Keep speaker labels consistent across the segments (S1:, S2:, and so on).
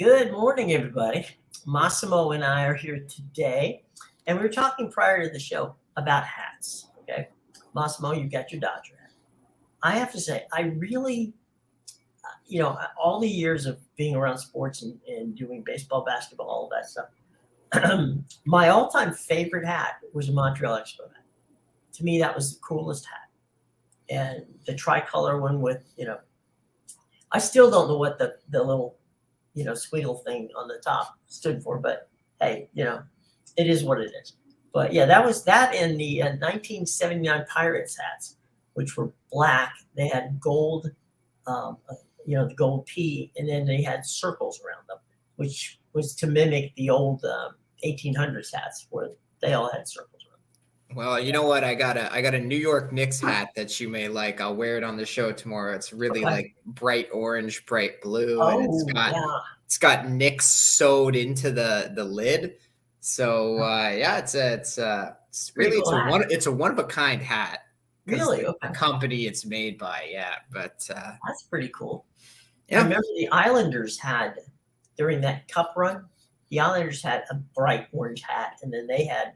S1: Good morning, everybody. Massimo and I are here today, and we were talking prior to the show about hats. Okay, Massimo, you got your Dodger hat. I have to say, I really, all the years of being around sports and doing baseball, basketball, all of that stuff, my all-time favorite hat was a Montreal Expo hat. To me, that was the coolest hat, and the tricolor one with, I still don't know what the little squiggle thing on the top stood for, but hey, it is what it is. But yeah, that was that in the 1979 Pirates hats, which were black. They had gold, the gold P, and then they had circles around them, which was to mimic the old 1800s hats where they all had circles.
S2: Well, you know what? I got a New York Knicks hat that you may like. I'll wear it on the show tomorrow. It's really like bright orange, bright blue, and it's got Knicks sewed into the lid. So it's a one of a kind hat.
S1: Really?
S2: The company it's made by, but
S1: that's pretty cool.
S2: Yeah.
S1: I remember the Islanders had during that cup run. The Islanders had a bright orange hat, and then they had.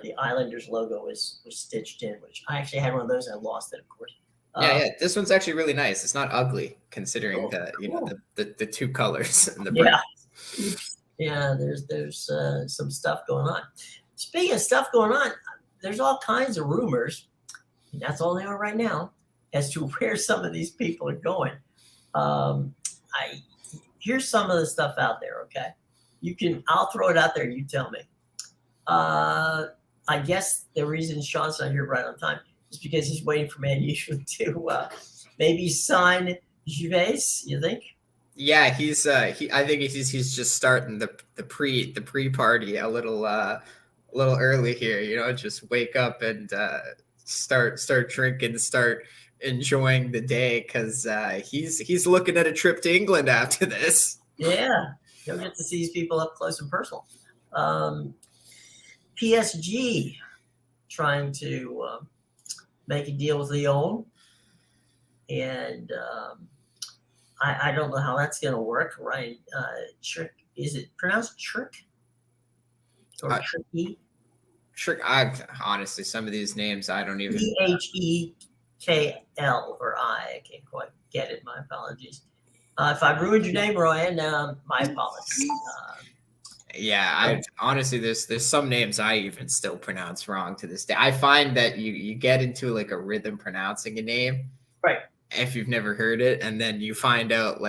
S1: The Islanders logo was stitched in, which I actually had one of those. I lost it, of course.
S2: This one's actually really nice. It's not ugly considering the two colors and the
S1: there's some stuff going on. Speaking of stuff going on, there's all kinds of rumors, and that's all they are right now, as to where some of these people are going. Here's some of the stuff out there. Okay, I'll throw it out there. You tell me. I guess the reason Sean's not here right on time is because he's waiting for Man U to maybe sign Juves. You think?
S2: Yeah, he's I think he's just starting the pre party a little early here. Just wake up and start drinking, start enjoying the day because he's looking at a trip to England after this.
S1: Yeah, you'll get to see these people up close and personal. PSG trying to make a deal with Lyon, and I don't know how that's going to work. Ryan Trick, is it pronounced Trick or Tricky?
S2: Trick. Honestly, some of these names I don't even.
S1: Hekl or I can't quite get it. My apologies. If I ruined your name, Ryan, my apologies.
S2: I honestly, there's some names I even still pronounce wrong to this day. I find that you get into like a rhythm pronouncing a name,
S1: right?
S2: If you've never heard it, and then you find out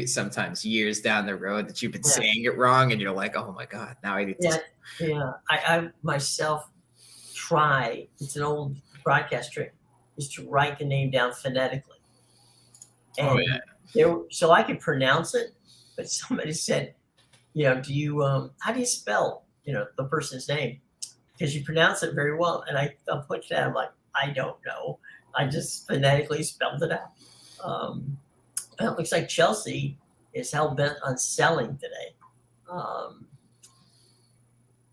S2: sometimes years down the road that you've been saying it wrong, and you're like, oh my god, now I need to.
S1: Yeah. I myself try. It's an old broadcast trick, is to write the name down phonetically, and so I could pronounce it, but somebody said. How do you spell, the person's name? Because you pronounce it very well. And I put that, I'm like, I don't know. I just phonetically spelled it out. It looks like Chelsea is hell-bent on selling today.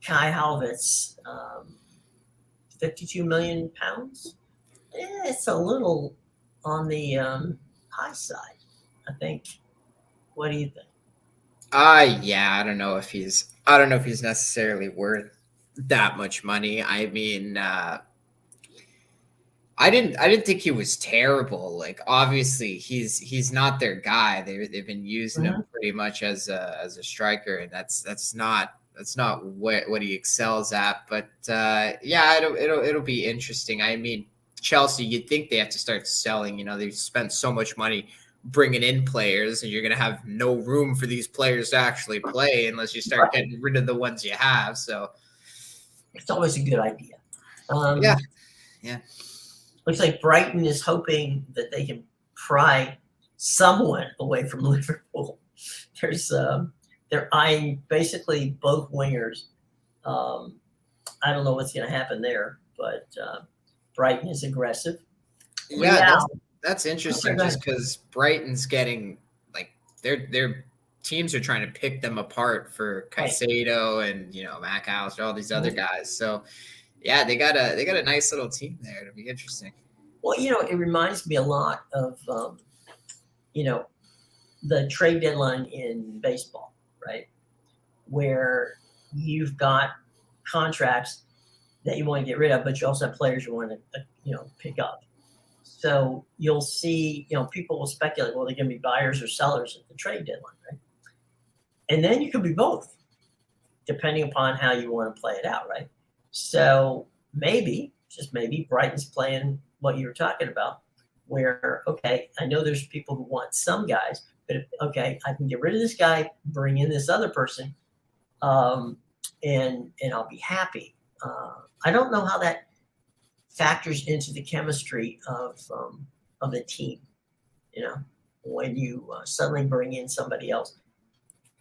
S1: Kai Havertz, 52 million pounds. It's a little on the high side, I think. What do you think?
S2: I don't know if he's necessarily worth that much money. I mean, I didn't think he was terrible. Like obviously he's not their guy. They've been using him pretty much as a striker, and that's not what he excels at. But it'll be interesting. I mean, Chelsea, you'd think they have to start selling. They've spent so much money bringing in players, and you're going to have no room for these players to actually play unless you start getting rid of the ones you have. So
S1: it's always a good idea.
S2: Yeah.
S1: Looks like Brighton is hoping that they can pry someone away from Liverpool. They're eyeing basically both wingers. I don't know what's going to happen there, but Brighton is aggressive.
S2: That's interesting just because Brighton's getting their teams are trying to pick them apart for Caicedo and Mac Allister, all these other guys. So they got a nice little team there. It'll be interesting.
S1: Well, it reminds me a lot of the trade deadline in baseball, right? Where you've got contracts that you want to get rid of, but you also have players you want to, pick up. So you'll see, people will speculate, well, they're going to be buyers or sellers at the trade deadline, right? And then you could be both, depending upon how you want to play it out, right? So maybe, just maybe, Brighton's playing what you were talking about, where, okay, I know there's people who want some guys, but okay, I can get rid of this guy, bring in this other person, and I'll be happy. I don't know how that factors into the chemistry of the team. When you suddenly bring in somebody else,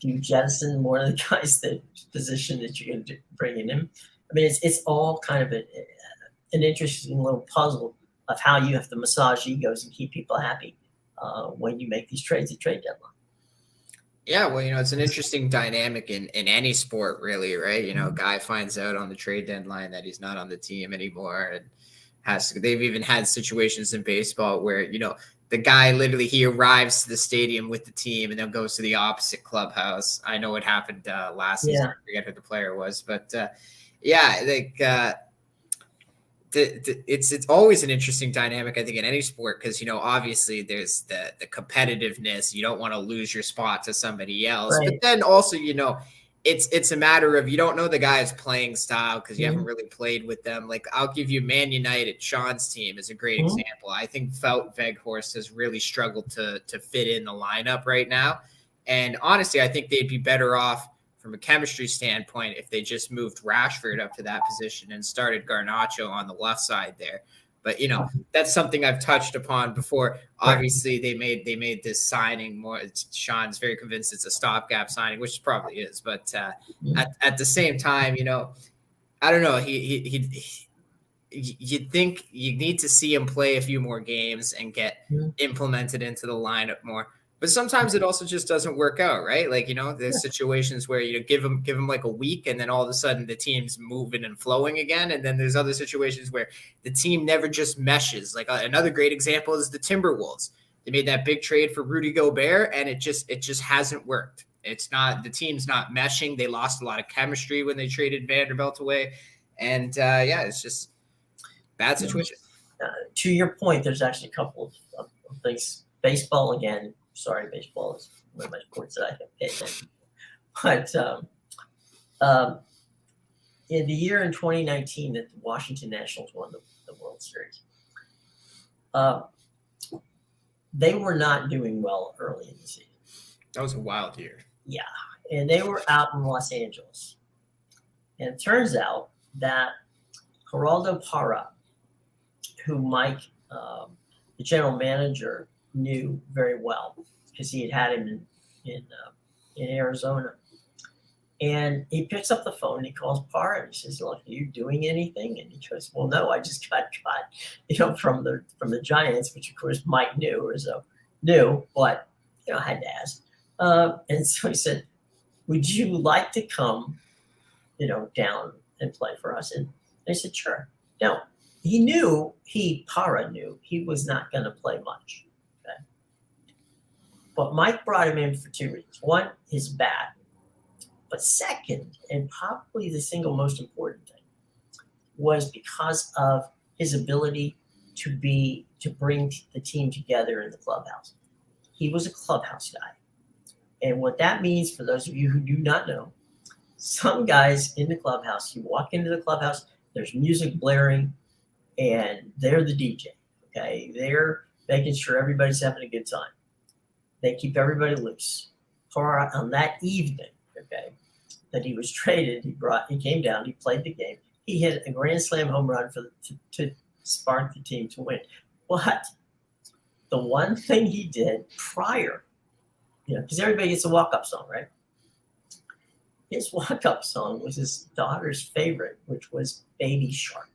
S1: do you jettison one of the guys that position that you're going to bring in him? I mean, it's all kind of an interesting little puzzle of how you have to massage egos and keep people happy when you make these trades at trade deadline.
S2: Yeah, well, it's an interesting dynamic in any sport, really, right? A guy finds out on the trade deadline that he's not on the team anymore, and they've even had situations in baseball where, the guy literally, he arrives to the stadium with the team and then goes to the opposite clubhouse. I know what happened last season. I forget who the player was, but it's always an interesting dynamic, I think, in any sport, because obviously there's the competitiveness. You don't want to lose your spot to somebody else, right. But then also it's a matter of, you don't know the guy's playing style because you haven't really played with them. Like, I'll give you Man United, Sean's team is a great example. I think Wout Weghorst has really struggled to fit in the lineup right now, and honestly, I think they'd be better off from a chemistry standpoint if they just moved Rashford up to that position and started Garnacho on the left side there. But that's something I've touched upon before. Obviously, they made this signing more. Sean's very convinced it's a stopgap signing, which it probably is. But at the same time, I don't know. You'd think you need to see him play a few more games and get implemented into the lineup more. But sometimes it also just doesn't work out, right? Like, there's situations where give him like a week, and then all of a sudden the team's moving and flowing again. And then there's other situations where the team never just meshes. Like, another great example is the Timberwolves. They made that big trade for Rudy Gobert, and it just hasn't worked. The team's not meshing. They lost a lot of chemistry when they traded Vanderbilt away, and it's just bad situation.
S1: To your point, there's actually a couple of things. Baseball again. Sorry, baseball is one of my sports that I have paid attention to. But in the year in 2019 that the Washington Nationals won the World Series, they were not doing well early in the season.
S2: That was a wild year. Yeah,
S1: and they were out in Los Angeles. And it turns out that Geraldo Parra, who Mike, the general manager, knew very well because he had him in Arizona, and he picks up the phone and he calls Parra and he says, "Look, are you doing anything?" And he goes, "Well, no, I just got cut, from the Giants," which of course Mike knew, but I had to ask. And so he said, "Would you like to come, down and play for us?" And I said, "Sure." Now Parra knew he was not going to play much. But Mike brought him in for two reasons. One, his bat. But second, and probably the single most important thing, was because of his ability to bring the team together in the clubhouse. He was a clubhouse guy. And what that means, for those of you who do not know, some guys in the clubhouse, you walk into the clubhouse, there's music blaring, and they're the DJ, okay? They're making sure everybody's having a good time. They keep everybody loose. Parra, on that evening, that he was traded, he came down, he played the game. He hit a grand slam home run to spark the team to win. But the one thing he did prior, because everybody gets a walk-up song, right? His walk-up song was his daughter's favorite, which was Baby Shark.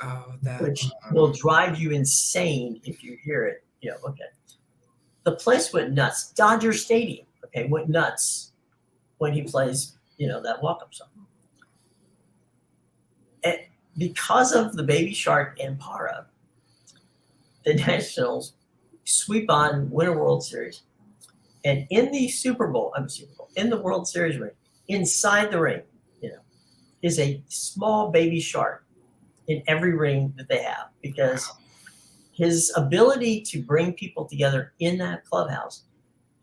S2: Oh,
S1: which will drive you insane if you hear it. The place went nuts. Dodger Stadium, went nuts when he plays, that walk-up song. And because of the Baby Shark and Parra, the Nationals sweep on, win a World Series. And in the in the World Series ring, inside the ring, is a small baby shark in every ring that they have, because his ability to bring people together in that clubhouse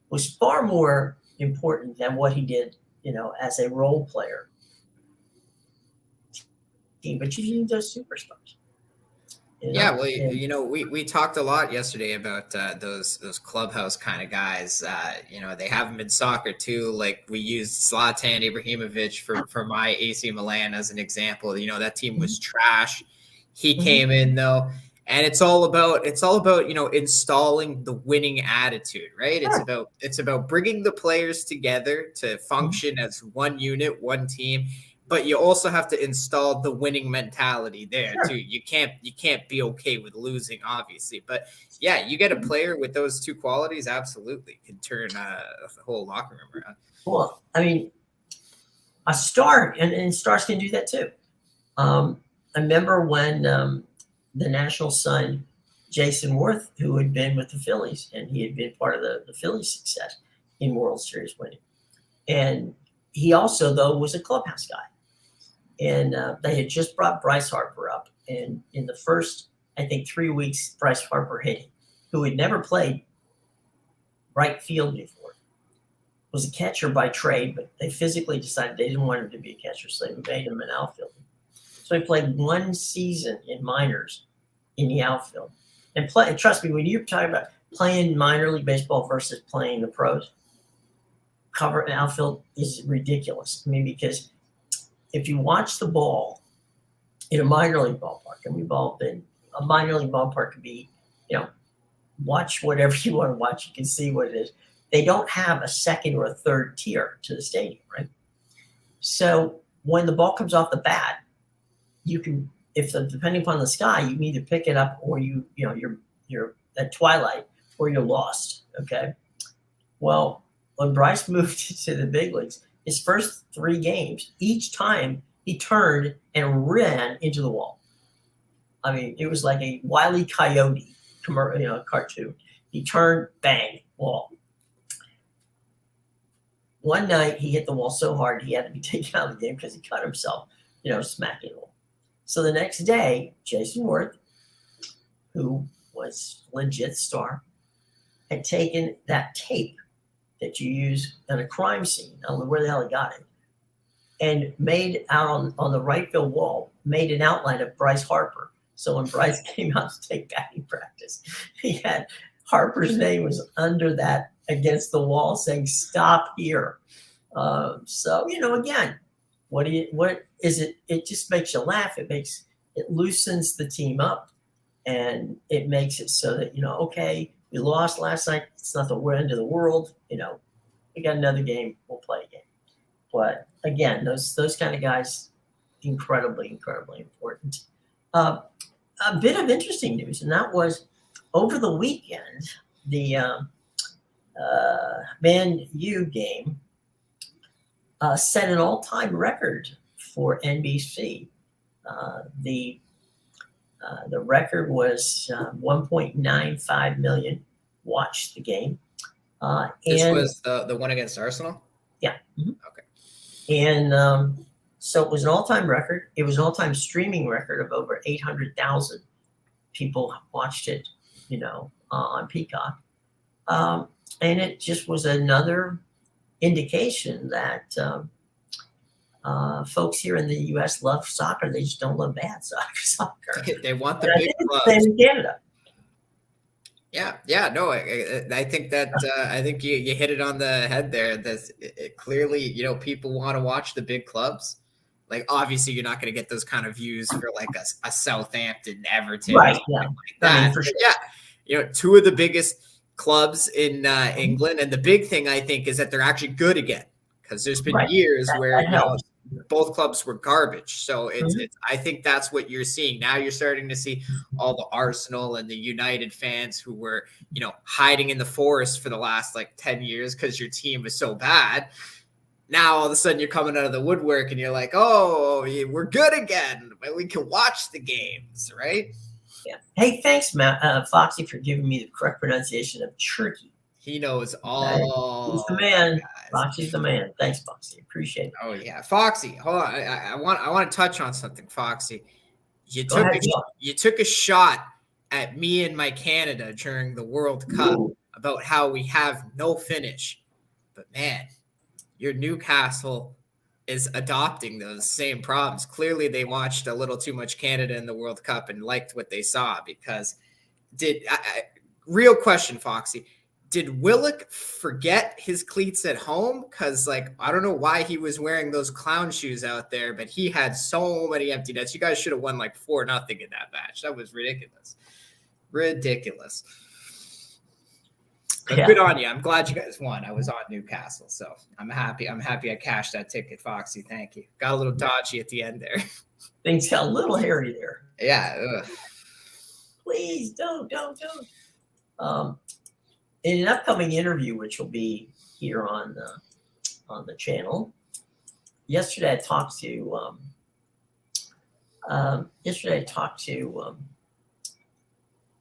S1: was far more important than what he did, as a role player. But you need those superstars.
S2: Yeah, well, we talked a lot yesterday about those clubhouse kind of guys. They have them in soccer too. Like we used Zlatan Ibrahimovic for my AC Milan as an example. That team was trash. He came in though, and it's all about installing the winning attitude, right? It's about bringing the players together to function as one unit, one team. But you also have to install the winning mentality there too. You can't be okay with losing, obviously. But yeah, you get a player with those two qualities, absolutely can turn the whole locker room around.
S1: Well, I mean, a star, and stars can do that too. I remember when the National signed Jason Worth, who had been with the Phillies, and he had been part of the Phillies' success in World Series winning. And he also, though, was a clubhouse guy. And they had just brought Bryce Harper up. And in the first, I think, 3 weeks, Bryce Harper hit, who had never played right field before, was a catcher by trade, but they physically decided they didn't want him to be a catcher, so they made him an outfielder. So he played one season in minors in the outfield. And trust me, when you're talking about playing minor league baseball versus playing the pros, cover an outfield is ridiculous. I mean, because if you watch the ball in a minor league ballpark, and we've all been, a minor league ballpark could be, watch whatever you want to watch. You can see what it is. They don't have a second or a third tier to the stadium, right? So when the ball comes off the bat, you can, depending upon the sky, you can either pick it up or you're at twilight or you're lost. Okay. Well, when Bryce moved to the big leagues, his first 3 games, each time he turned and ran into the wall. I mean, it was like a Wile E. Coyote cartoon. He turned, bang, wall. One night he hit the wall so hard he had to be taken out of the game because he cut himself, smacking the wall. So the next day, Jason Worth, who was a legit star, had taken that tape that you use in a crime scene, I don't know where the hell he got it, and made out on the right field wall, made an outline of Bryce Harper. So when Bryce came out to take batting practice, he had Harper's name was under that against the wall saying, "Stop here." So, again, what is it? It just makes you laugh. It loosens the team up, and it makes it so that, okay, we lost last night. It's not the end of the world. We got another game. We'll play again. But again, those kind of guys, incredibly, incredibly important. A bit of interesting news, and that was over the weekend, the Man U game set an all-time record for NBC. The record was 1.95 million watched the game.
S2: This was the one against Arsenal?
S1: Yeah. Mm-hmm.
S2: Okay.
S1: And so it was an all-time record. It was an all-time streaming record of over 800,000 people watched it, on Peacock. And it just was another indication that folks here in the U.S. love soccer. They just don't love bad soccer.
S2: They want the big clubs.
S1: Same in Canada.
S2: Yeah, no, I think that I think you hit it on the head there. That clearly, people want to watch the big clubs. Like, obviously, you're not going to get those kind of views for like a Southampton, Everton,
S1: right? Yeah,
S2: like that.
S1: I mean, for sure.
S2: Yeah, 2 of the biggest clubs in England, and the big thing I think is that they're actually good again, because there's been years where both clubs were garbage. So it's I think that's what you're seeing now. You're starting to see all the Arsenal and the United fans who were hiding in the forest for the last like 10 years because your team was so bad. Now all of a sudden you're coming out of the woodwork and you're like, oh, we're good again. We can watch the games, right?
S1: Yeah. Hey, thanks, Foxy, for giving me the correct pronunciation of turkey.
S2: He knows
S1: Okay?
S2: all.
S1: He's the man.
S2: Guys.
S1: Foxy's the man. Thanks, Foxy. Appreciate it.
S2: Oh yeah, Foxy. Hold on. I want to touch on something, Foxy. You
S1: Go ahead,
S2: you took a shot at me and my Canada during the World Cup about how we have no finish. But man, your Newcastle is adopting those same problems. Clearly, they watched a little too much Canada in the World Cup and liked what they saw. Because real question, Foxy, did Willock forget his cleats at home? Because, like, I don't know why he was wearing those clown shoes out there, but he had so many empty nets. You guys should have won like 4-0 in that match. That was ridiculous. Ridiculous. But good on you. I'm glad you guys won. I was on Newcastle, so I'm happy. I'm happy I cashed that ticket, Foxy. Thank you. Got a little dodgy at the end there.
S1: Things got a little hairy there.
S2: Yeah. Ugh.
S1: Please don't. In an upcoming interview, which will be here on the channel, yesterday I talked to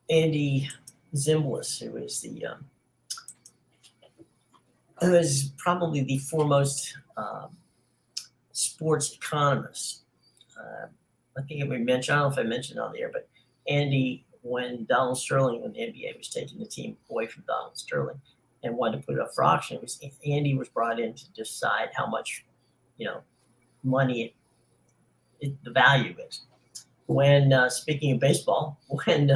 S1: Andy Zimbalist, who is probably the foremost sports economist. I think I don't know if I mentioned on the air, but Andy, when the NBA was taking the team away from Donald Sterling and wanted to put it up for auction, Andy was brought in to decide how much, money the value is. When speaking of baseball, when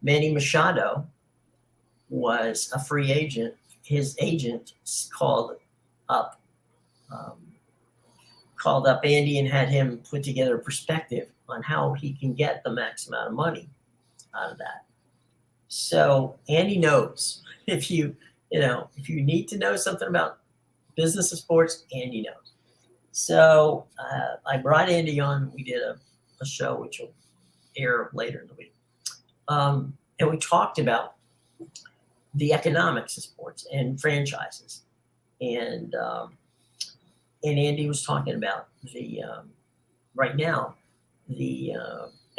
S1: Manny Machado was a free agent, his agent called up Andy and had him put together a perspective on how he can get the max amount of money out of that. So Andy knows if you need to know something about business and sports, Andy knows. So I brought Andy on. We did a show which will air later in the week, and we talked about the economics of sports and franchises, and Andy was talking about the right now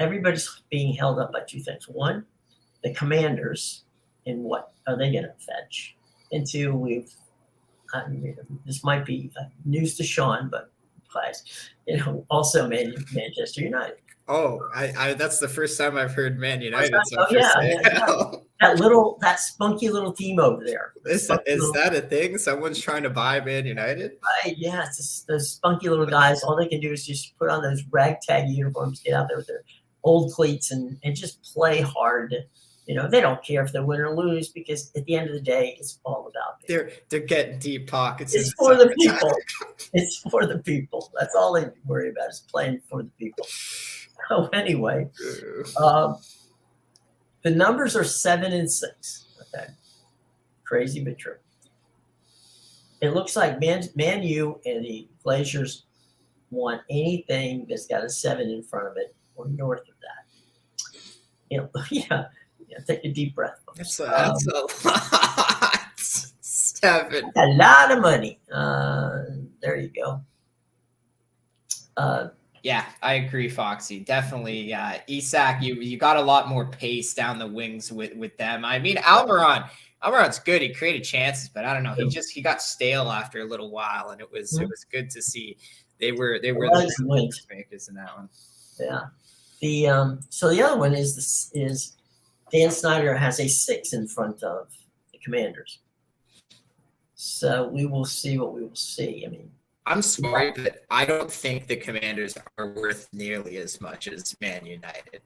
S1: everybody's being held up by two things. One, the Commanders, and what are they going to fetch? And two, this might be news to Sean, but also Manchester United.
S2: Oh, I that's the first time I've heard Man United.
S1: That spunky little team over there.
S2: Is that a thing? Someone's trying to buy Man United?
S1: Right, yeah, it's those spunky little guys. All they can do is just put on those ragtag uniforms, get out there with their old cleats, and just play hard. They don't care if they win or lose, because at the end of the day, it's all about
S2: them. They're getting deep pockets.
S1: It's for the people. It's for the people. That's all they worry about, is playing for the people. So anyway, the numbers are 7-6. Okay, crazy but true. It looks like Man U and the Glazers want anything that's got a 7 in front of it or north of that. Yeah. Take a deep breath.
S2: That's a lot. 7.
S1: A lot of money. There you go.
S2: Yeah, I agree, Foxy. Definitely. Isak, you got a lot more pace down the wings with them. I mean, Almiron's good. He created chances, but I don't know. He got stale after a little while, and it was good to see they were the makers in that one.
S1: Yeah. So the other one is Dan Snyder has a 6 in front of the Commanders. So we will see what we will see. I mean,
S2: I'm sorry, but I don't think the Commanders are worth nearly as much as Man United.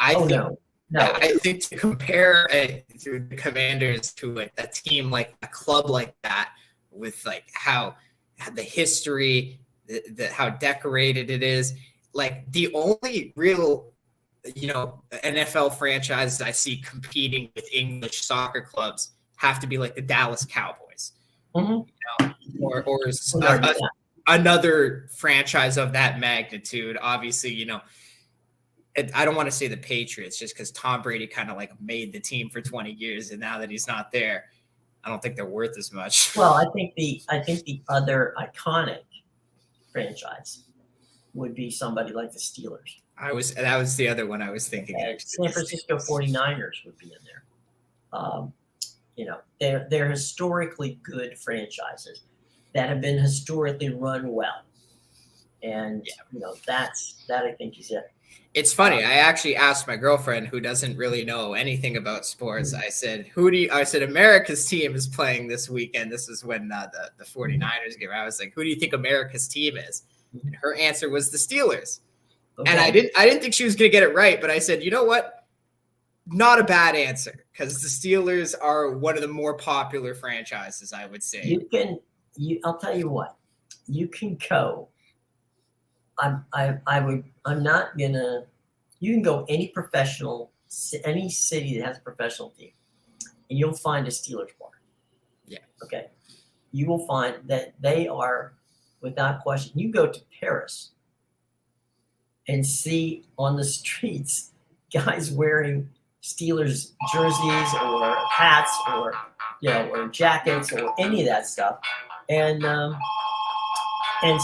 S1: No.
S2: I think to compare the Commanders to a team like a club like that, with like how the history, how decorated it is, like the only real NFL franchises I see competing with English soccer clubs have to be like the Dallas Cowboys, or another franchise of that magnitude. Obviously, I don't want to say the Patriots, just because Tom Brady kind of like made the team for 20 years, and now that he's not there, I don't think they're worth as much.
S1: Well, I think the other iconic franchise would be somebody like the Steelers.
S2: That was the other one I was thinking.
S1: San Francisco 49ers would be in there. they're historically good franchises that have been historically run well, and that I think is it.
S2: It's funny. I actually asked my girlfriend, who doesn't really know anything about sports. I said, I said, America's team is playing this weekend. This is when the 49ers game. I was like, who do you think America's team is? And her answer was the Steelers. Okay. And I didn't think she was going to get it right, but I said, you know what? Not a bad answer, because the Steelers are one of the more popular franchises, I would say.
S1: I'll tell you what, you can go. I'm not gonna. You can go any city that has a professional team, and you'll find a Steelers bar.
S2: Yeah.
S1: Okay. You will find that they are, without question. You go to Paris and see on the streets guys wearing Steelers jerseys or hats or or jackets or any of that stuff, and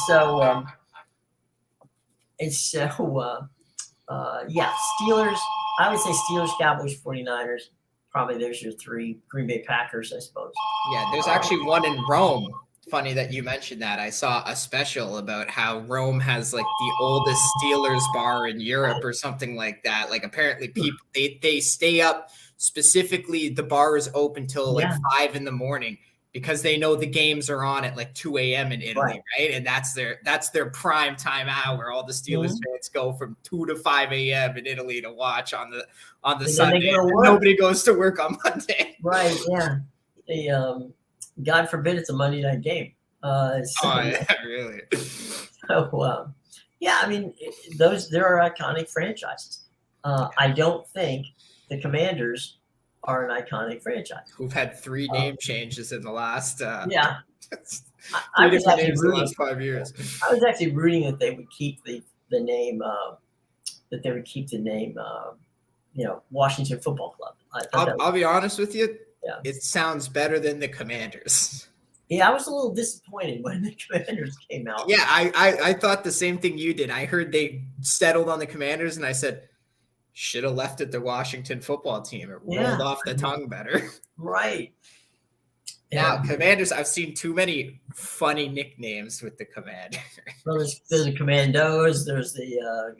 S1: so. Steelers. I would say Steelers, Cowboys, 49ers. Probably there's your three. Green Bay Packers, I suppose.
S2: Yeah, there's actually one in Rome. Funny that you mentioned that. I saw a special about how Rome has like the oldest Steelers bar in Europe or something like that. Like apparently people they stay up, specifically the bar is open till like 5 a.m. because they know the games are on at like 2 a.m. in Italy, right? And that's their prime time hour. All the Steelers fans go from 2 to 5 a.m. in Italy to watch on the Sunday. Nobody goes to work on Monday.
S1: Right, yeah. God forbid it's a Monday night game.
S2: Really?
S1: So, I mean, there are iconic franchises. I don't think the Commanders are an iconic franchise.
S2: Who've had 3 name changes in the last
S1: I
S2: was actually rooting, the last 5 years.
S1: I was actually rooting that they would keep the name Washington Football Club.
S2: I'll be honest with you. Yeah. It sounds better than the Commanders.
S1: Yeah, I was a little disappointed when the Commanders came out.
S2: Yeah, I thought the same thing you did. I heard they settled on the Commanders, and I said, should have left it the Washington Football Team. It rolled off the tongue better.
S1: Right.
S2: Now, Commanders, I've seen too many funny nicknames with the Commanders.
S1: Well, there's the Commandos. There's the,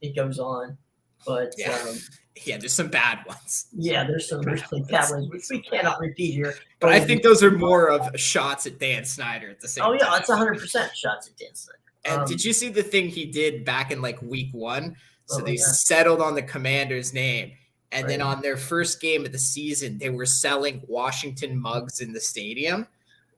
S1: it goes on. But
S2: there's some bad ones.
S1: Yeah, there's some bad ones, which we cannot repeat here.
S2: But I think those are more of shots at Dan Snyder at the same time.
S1: Oh, yeah, it's 100% shots at Dan Snyder.
S2: And did you see the thing he did back in like week 1? So they settled on the Commanders' name. And then on their first game of the season, they were selling Washington mugs in the stadium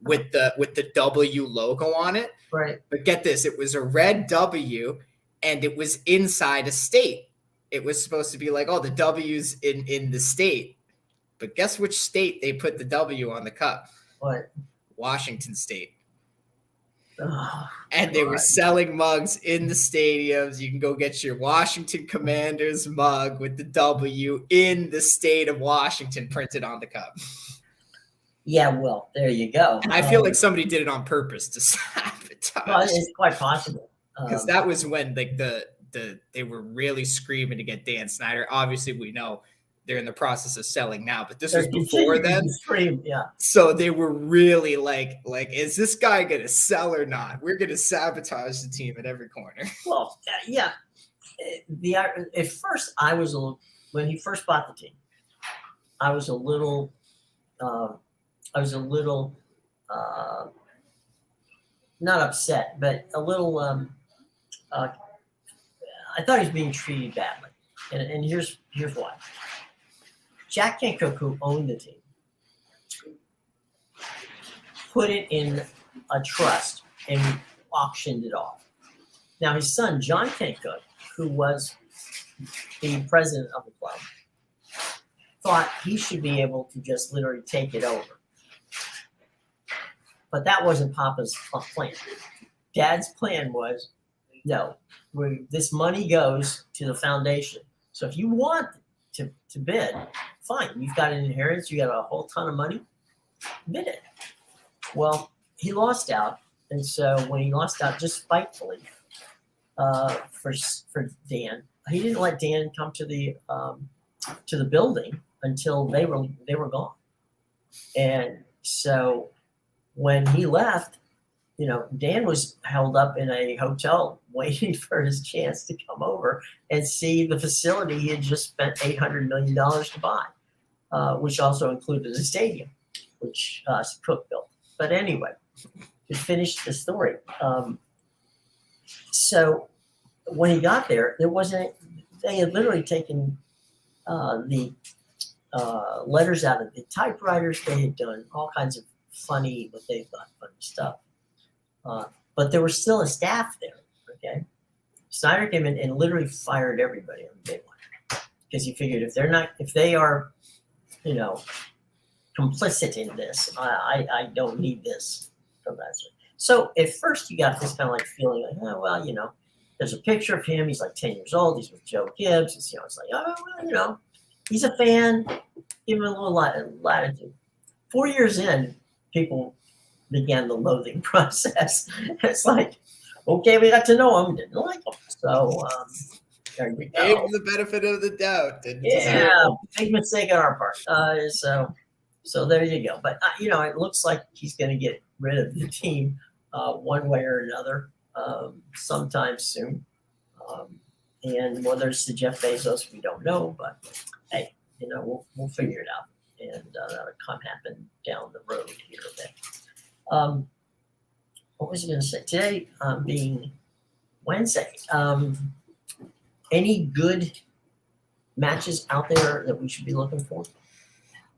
S2: with the W logo on it.
S1: Right.
S2: But get this, it was a red W, and it was inside a state. It was supposed to be like, the W's in the state. But guess which state they put the W on the cup?
S1: What?
S2: Washington State.
S1: Oh,
S2: and they were selling mugs in the stadiums. You can go get your Washington Commanders mug with the W in the state of Washington printed on the cup.
S1: Yeah, well, there you go.
S2: I feel like somebody did it on purpose to sabotage.
S1: Well, it's quite possible.
S2: Because that was when like they were really screaming to get Dan Snyder. Obviously, we know they're in the process of selling now, but this was before then. So they were really like, is this guy going to sell or not? We're going to sabotage the team at every corner.
S1: Well, yeah. At first, when he first bought the team, I was a little not upset, but a little, I thought he was being treated badly. And here's why. Jack Hancock, who owned the team, put it in a trust and auctioned it off. Now, his son, John Hancock, who was the president of the club, thought he should be able to just literally take it over. But that wasn't Papa's plan. Dad's plan was, no, this money goes to the foundation. So if you want to bid, fine. You've got an inheritance. You got a whole ton of money. Bid it. Well, he lost out. And so when he lost out, just spitefully for Dan, he didn't let Dan come to the building until they were gone. And so when he left, Dan was held up in a hotel waiting for his chance to come over and see the facility he had just spent $800 million to buy, which also included a stadium, which Cook built. But anyway, to finish the story. So when he got there, they had literally taken the letters out of the typewriters. They had done all kinds of funny stuff. But there was still a staff there, okay? Snyder came in and literally fired everybody on day one because he figured if they are, complicit in this, I don't need this from that. So at first you got this kind of like feeling like, oh, well, there's a picture of him. He's like 10 years old. He's with Joe Gibbs. It's like, oh, well, he's a fan. Give him a little latitude. 4 years in, people began the loathing process. It's like, okay, we got to know him, didn't like him. So there we go.
S2: Gave him the benefit of the doubt.
S1: Yeah, big mistake on our part. So there you go. But it looks like he's going to get rid of the team one way or another sometime soon. And whether it's to Jeff Bezos, we don't know. But hey, we'll figure it out, and that'll happen down the road here a bit. What was I going to say? Today being Wednesday, any good matches out there that we should be looking for?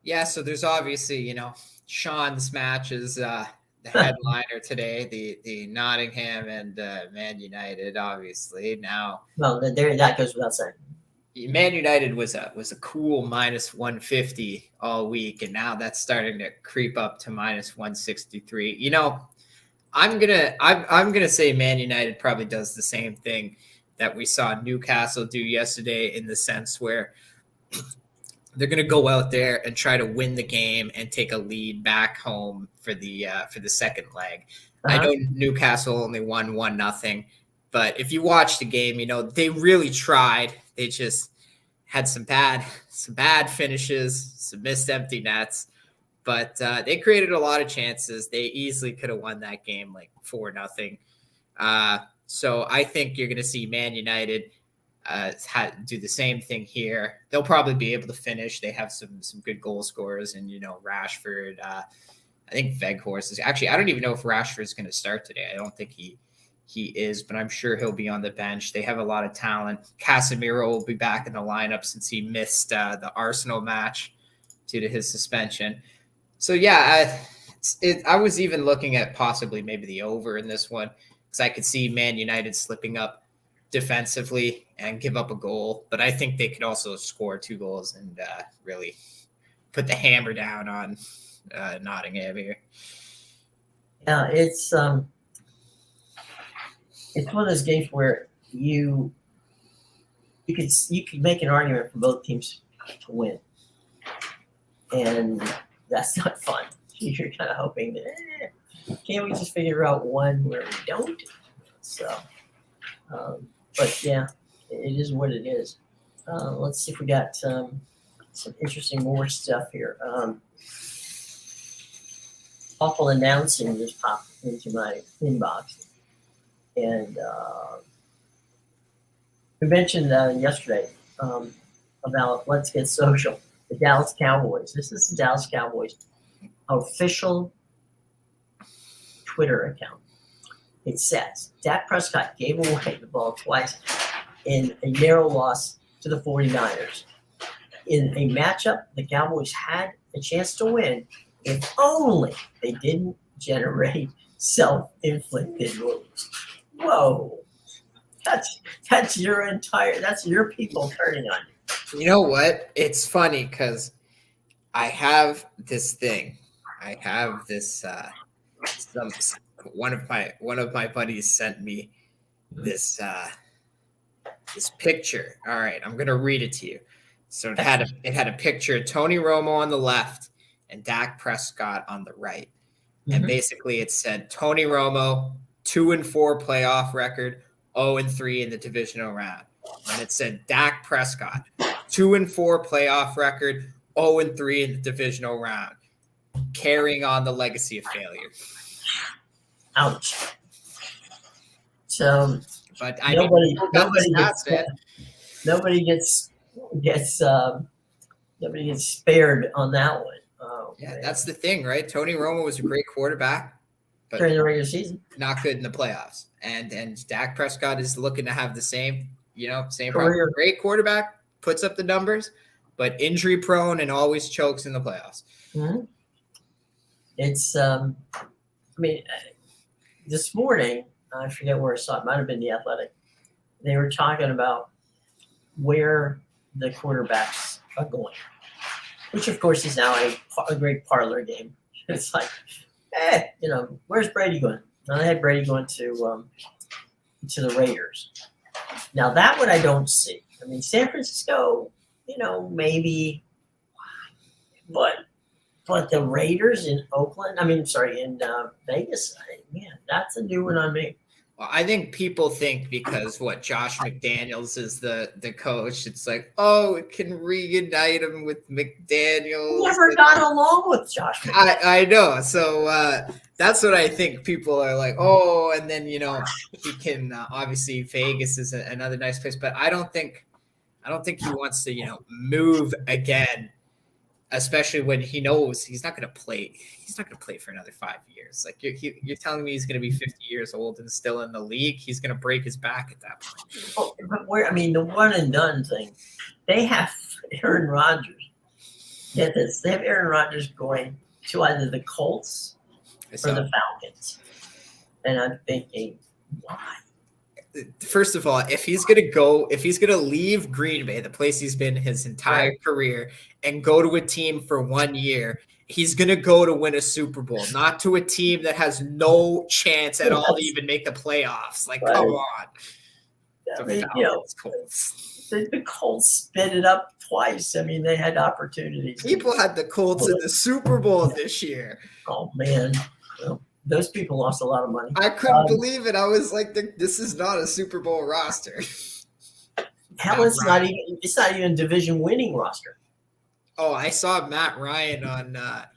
S2: Yeah, so there's obviously, Sean's match is the headliner today, the Nottingham and Man United, obviously. Now,
S1: well, that goes without saying.
S2: Man United was a cool minus 150 all week, and now that's starting to creep up to minus 163. I'm gonna say Man United probably does the same thing that we saw Newcastle do yesterday, in the sense where they're gonna go out there and try to win the game and take a lead back home for the second leg. I know Newcastle only won 1-0, but if you watch the game, they really tried. They just had some bad finishes, some missed empty nets, but they created a lot of chances. They easily could have won that game like 4-0. So I think you're going to see Man United do the same thing here. They'll probably be able to finish. They have some good goal scorers, and Rashford. I think Weghorst is actually. I don't even know if Rashford is going to start today. I don't think he is, but I'm sure he'll be on the bench. They have a lot of talent. Casemiro will be back in the lineup since he missed the Arsenal match due to his suspension. So yeah, I was even looking at possibly maybe the over in this one, because I could see Man United slipping up defensively and give up a goal, but I think they could also score 2 goals and really put the hammer down on Nottingham here.
S1: Yeah, it's one of those games where you could make an argument for both teams to win, and that's not fun. You're kind of hoping that can't we just figure out one where we don't? So, but yeah, it is what it is. Let's see if we got some interesting more stuff here. Awful announcing just popped into my inbox. And we mentioned yesterday about Let's Get Social, the Dallas Cowboys. This is the Dallas Cowboys official Twitter account. It says, Dak Prescott gave away the ball twice in a narrow loss to the 49ers. In a matchup the Cowboys had a chance to win if only they didn't generate self-inflicted wounds. Whoa, that's your people turning on you.
S2: You know what? It's funny because I have this thing. I have this. One of my buddies sent me this this picture. All right, I'm gonna read it to you. So it had a picture of Tony Romo on the left and Dak Prescott on the right, and basically it said Tony Romo 2-4 playoff record, 0-3 in the divisional round. And it said Dak Prescott 2-4 playoff record, 0-3 in the divisional round, carrying on the legacy of failure.
S1: Ouch. So,
S2: But I
S1: nobody,
S2: mean,
S1: nobody
S2: stats,
S1: gets, nobody gets spared on that one. Oh,
S2: yeah,
S1: man.
S2: that's the thing, right? Tony Romo was a great quarterback, but
S1: During the regular season,
S2: not good in the playoffs. And Dak Prescott is looking to have the same
S1: career.
S2: problem. Great quarterback, puts up the numbers, but injury prone and always chokes in the playoffs.
S1: Mm-hmm. It's, I mean, this morning, I forget where I saw it, might have been The Athletic. They were talking about where the quarterbacks are going, which of course is now a great parlor game. It's like, where's Brady going? Now they had Brady going to the Raiders. Now that one I don't see. I mean, San Francisco, maybe, but the Raiders in Oakland, in Vegas, man, that's a new one on me.
S2: Well, I think people think because Josh McDaniels is the coach, it's like, oh, it can reunite him with McDaniels.
S1: Never got along with Josh McDaniels.
S2: I know. So that's what I think. People are like, oh, and then he can obviously Vegas is another nice place, but I don't think he wants to move again. Especially when he knows he's not going to play. He's not going to play for another 5 years. Like you're telling me he's going to be 50 years old and still in the league. He's going to break his back at that point.
S1: Oh, but the one and done thing, they have Aaron Rodgers. Get this, they have Aaron Rodgers going to either the Colts or the Falcons, and I'm thinking, why?
S2: First of all, if he's gonna leave Green Bay, the place he's been his entire career, and go to a team for 1 year, he's gonna go to win a Super Bowl, not to a team that has no chance at all to even make the playoffs. Like, come on.
S1: The Colts spit it up twice. I mean, they had opportunities.
S2: People had the Colts in the Super Bowl this year.
S1: Oh man. Well, those people lost a lot of money.
S2: I couldn't believe it. I was like, this is not a Super Bowl roster.
S1: Hell, it's not even division winning roster.
S2: Oh, I saw Matt Ryan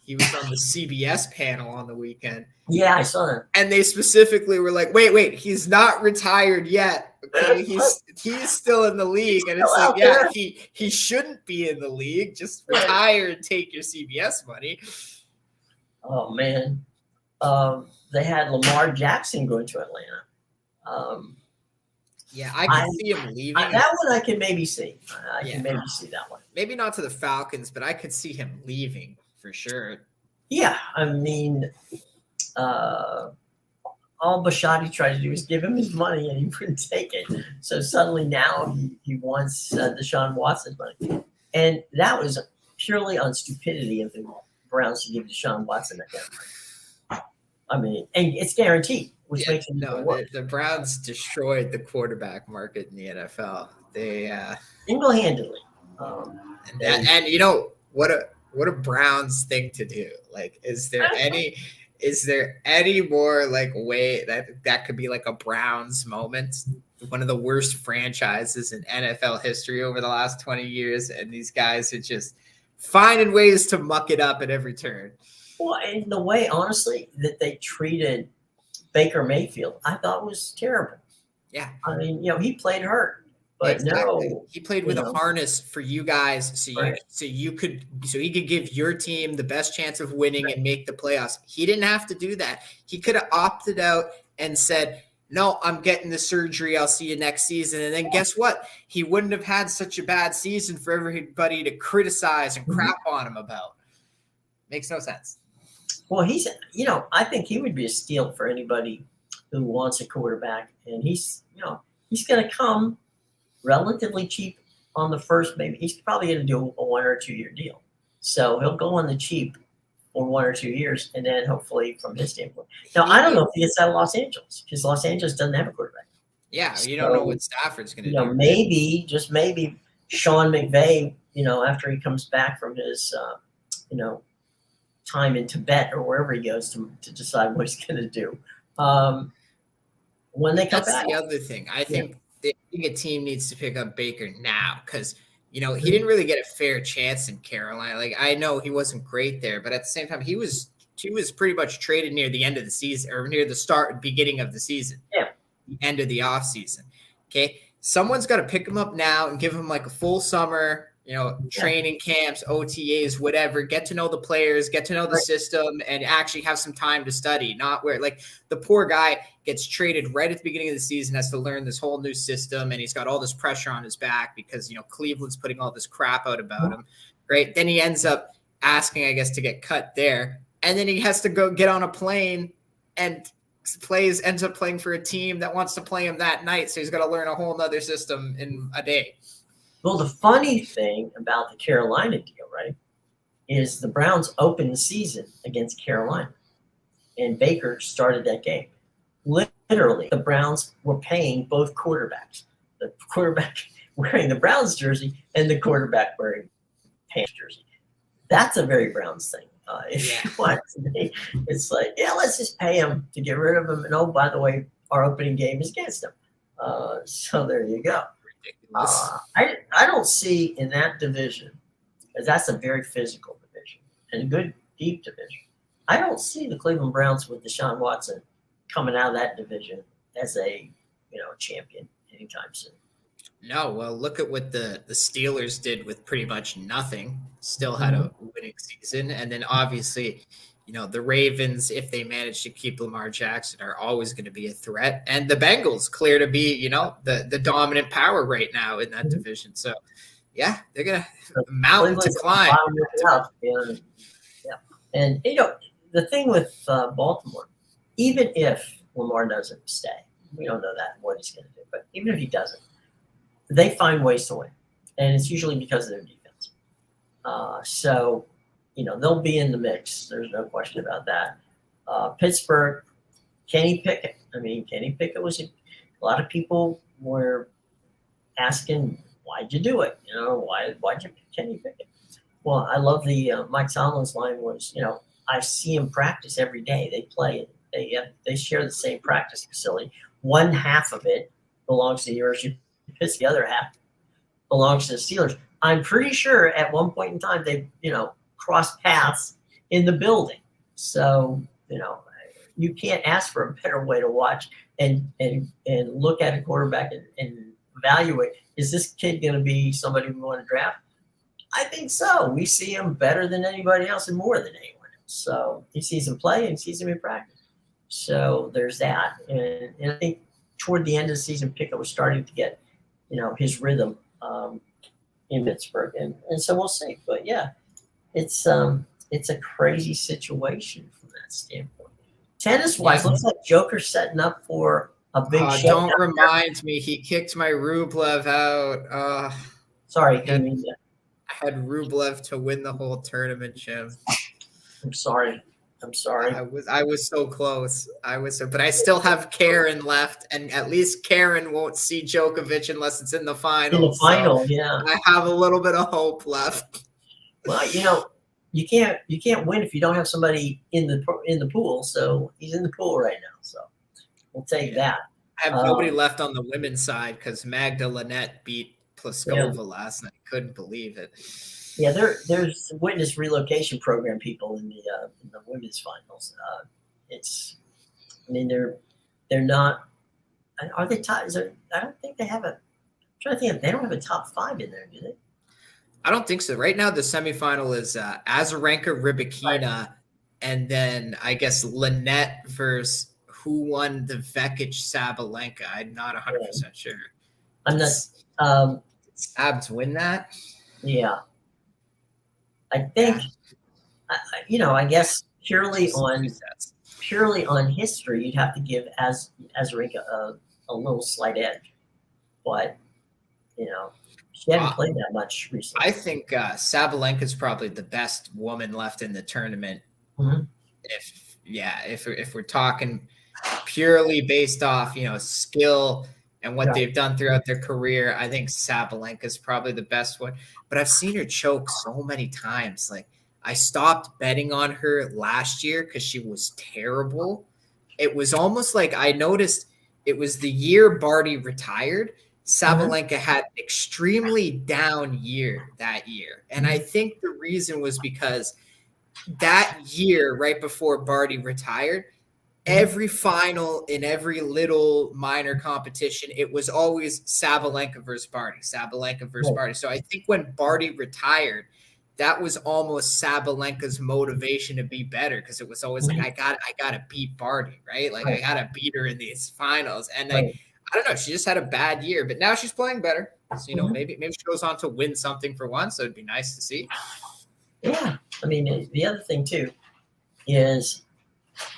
S2: he was on the CBS panel on the weekend.
S1: Yeah, I saw that.
S2: And they specifically were like, wait, he's not retired yet. Okay, he's still in the league. And it's like, yeah, he shouldn't be in the league. Just retire and take your CBS money.
S1: Oh man. They had Lamar Jackson going to Atlanta.
S2: Yeah, I can see him leaving.
S1: That one I can maybe see. I can maybe see that one.
S2: Maybe not to the Falcons, but I could see him leaving for sure.
S1: Yeah, I mean, all Bashotti tried to do was give him his money, and he wouldn't take it. So suddenly now he wants Deshaun Watson's money, and that was purely on stupidity of the Browns to give Deshaun Watson that kind of money. I mean, and it's guaranteed, which makes it even worse.
S2: The Browns destroyed the quarterback market in the NFL. They
S1: single-handedly.
S2: And what a Browns thing to do. Like, is there any more like way that could be like a Browns moment? One of the worst franchises in NFL history over the last 20 years, and these guys are just finding ways to muck it up at every turn.
S1: Well, and the way, honestly, that they treated Baker Mayfield, I thought was terrible.
S2: Yeah.
S1: I mean, he played hurt, but no.
S2: He played with a harness for you guys so he could give your team the best chance of winning and make the playoffs. He didn't have to do that. He could have opted out and said, no, I'm getting the surgery. I'll see you next season. And then guess what? He wouldn't have had such a bad season for everybody to criticize and crap on him about. Makes no sense.
S1: Well, I think he would be a steal for anybody who wants a quarterback, and he's going to come relatively cheap on the first. Maybe he's probably going to do a 1 or 2 year deal, so he'll go on the cheap for 1 or 2 years, and then hopefully from his standpoint. Now, I don't know if he gets out of Los Angeles because Los Angeles doesn't have a quarterback.
S2: Yeah, you don't know what Stafford's going to do.
S1: Maybe Sean McVay, after he comes back from his, time in Tibet or wherever he goes to decide what he's going to do. When they come back.
S2: That's the other thing. I think a team needs to pick up Baker now because he didn't really get a fair chance in Carolina. Like, I know he wasn't great there, but at the same time, he was pretty much traded near the end of the season, or near the beginning of the season.
S1: Yeah.
S2: The end of the offseason. Okay. Someone's got to pick him up now and give him like a full summer, training camps, OTAs, whatever, get to know the players, get to know the system, and actually have some time to study. Not where like the poor guy gets traded right at the beginning of the season, has to learn this whole new system, and he's got all this pressure on his back because, Cleveland's putting all this crap out about him. Right. Then he ends up asking, I guess, to get cut there. And then he has to go get on a plane and ends up playing for a team that wants to play him that night. So he's got to learn a whole nother system in a day.
S1: Well, the funny thing about the Carolina deal, right, is the Browns opened the season against Carolina, and Baker started that game. Literally, the Browns were paying both quarterbacks, the quarterback wearing the Browns jersey and the quarterback wearing Panthers jersey. That's a very Browns thing. If you want to be, it's like, let's just pay him to get rid of him. And, oh, by the way, our opening game is against him. So there you go. I don't see in that division, because that's a very physical division and a good deep division. I don't see the Cleveland Browns with Deshaun Watson coming out of that division as a champion anytime soon.
S2: No, well, look at what the Steelers did with pretty much nothing. Still had a winning season, and then obviously, the Ravens, if they manage to keep Lamar Jackson, are always going to be a threat. And the Bengals clear to be, the dominant power right now in that division. So, yeah, they're going to mountain to climb.
S1: And, the thing with Baltimore, even if Lamar doesn't stay, we don't know what he's going to do, but even if he doesn't, they find ways to win. And it's usually because of their defense. So, they'll be in the mix. There's no question about that. Pittsburgh, Kenny Pickett. I mean, Kenny Pickett was a lot of people were asking, why'd you do it? Why'd you pick Kenny Pickett? Well, I love the Mike Tomlin's line was, I see him practice every day. They play. They share the same practice facility. One half of it belongs to the University of Pittsburgh. The other half belongs to the Steelers. I'm pretty sure at one point in time they, crossed paths in the building. So, you can't ask for a better way to watch and look at a quarterback and evaluate, is this kid going to be somebody we want to draft? I think so. We see him better than anybody else and more than anyone else. So he sees him play and sees him in practice. So there's that. And I think toward the end of the season, Pickett was starting to get, his rhythm in Pittsburgh. And so we'll see. But, yeah, it's a crazy situation from that standpoint. Tennis-wise, looks like Joker's setting up for a big show.
S2: Don't remind me. He kicked my Rublev out.
S1: Sorry,
S2: I had Rublev to win the whole tournament, Jim.
S1: I'm sorry.
S2: I was so close. But I still have Karen left, and at least Karen won't see Djokovic unless it's in the final.
S1: In the final, yeah.
S2: I have a little bit of hope left.
S1: Well, you can't win if you don't have somebody in the pool. So he's in the pool right now. So we'll take that.
S2: I have nobody left on the women's side because Magda Linette beat Pliskova last night. Couldn't believe it.
S1: Yeah, there's witness relocation program people in the women's finals. They're not. Are they top? I don't think they have a. I'm trying to think. They don't have a top 5 in there, do they?
S2: I don't think so. Right now, the semifinal is Azarenka Rybakina, and then I guess Linette versus who won the Vekic Sabalenka. I'm not 100% sure.
S1: I'm not.
S2: Sabs win that?
S1: Yeah. I think, I guess purely on history, you'd have to give Azarenka a little slight edge, but she hadn't played that much recently.
S2: I think Sabalenka is probably the best woman left in the tournament.
S1: Mm-hmm.
S2: If we're talking purely based off skill and what they've done throughout their career, I think Sabalenka is probably the best one. But I've seen her choke so many times. Like, I stopped betting on her last year because she was terrible. It was almost like I noticed it was the year Barty retired. Sabalenka had an extremely down year that year. And I think the reason was because that year, right before Barty retired, every final in every little minor competition, it was always Sabalenka versus Barty, Sabalenka versus Barty. So I think when Barty retired, that was almost Sabalenka's motivation to be better, because it was always like, I gotta beat Barty, right? Like I gotta beat her in these finals. And like, I don't know, she just had a bad year, but now she's playing better. So, you know, maybe she goes on to win something for once. So it'd be nice to see.
S1: Yeah. I mean, the other thing too is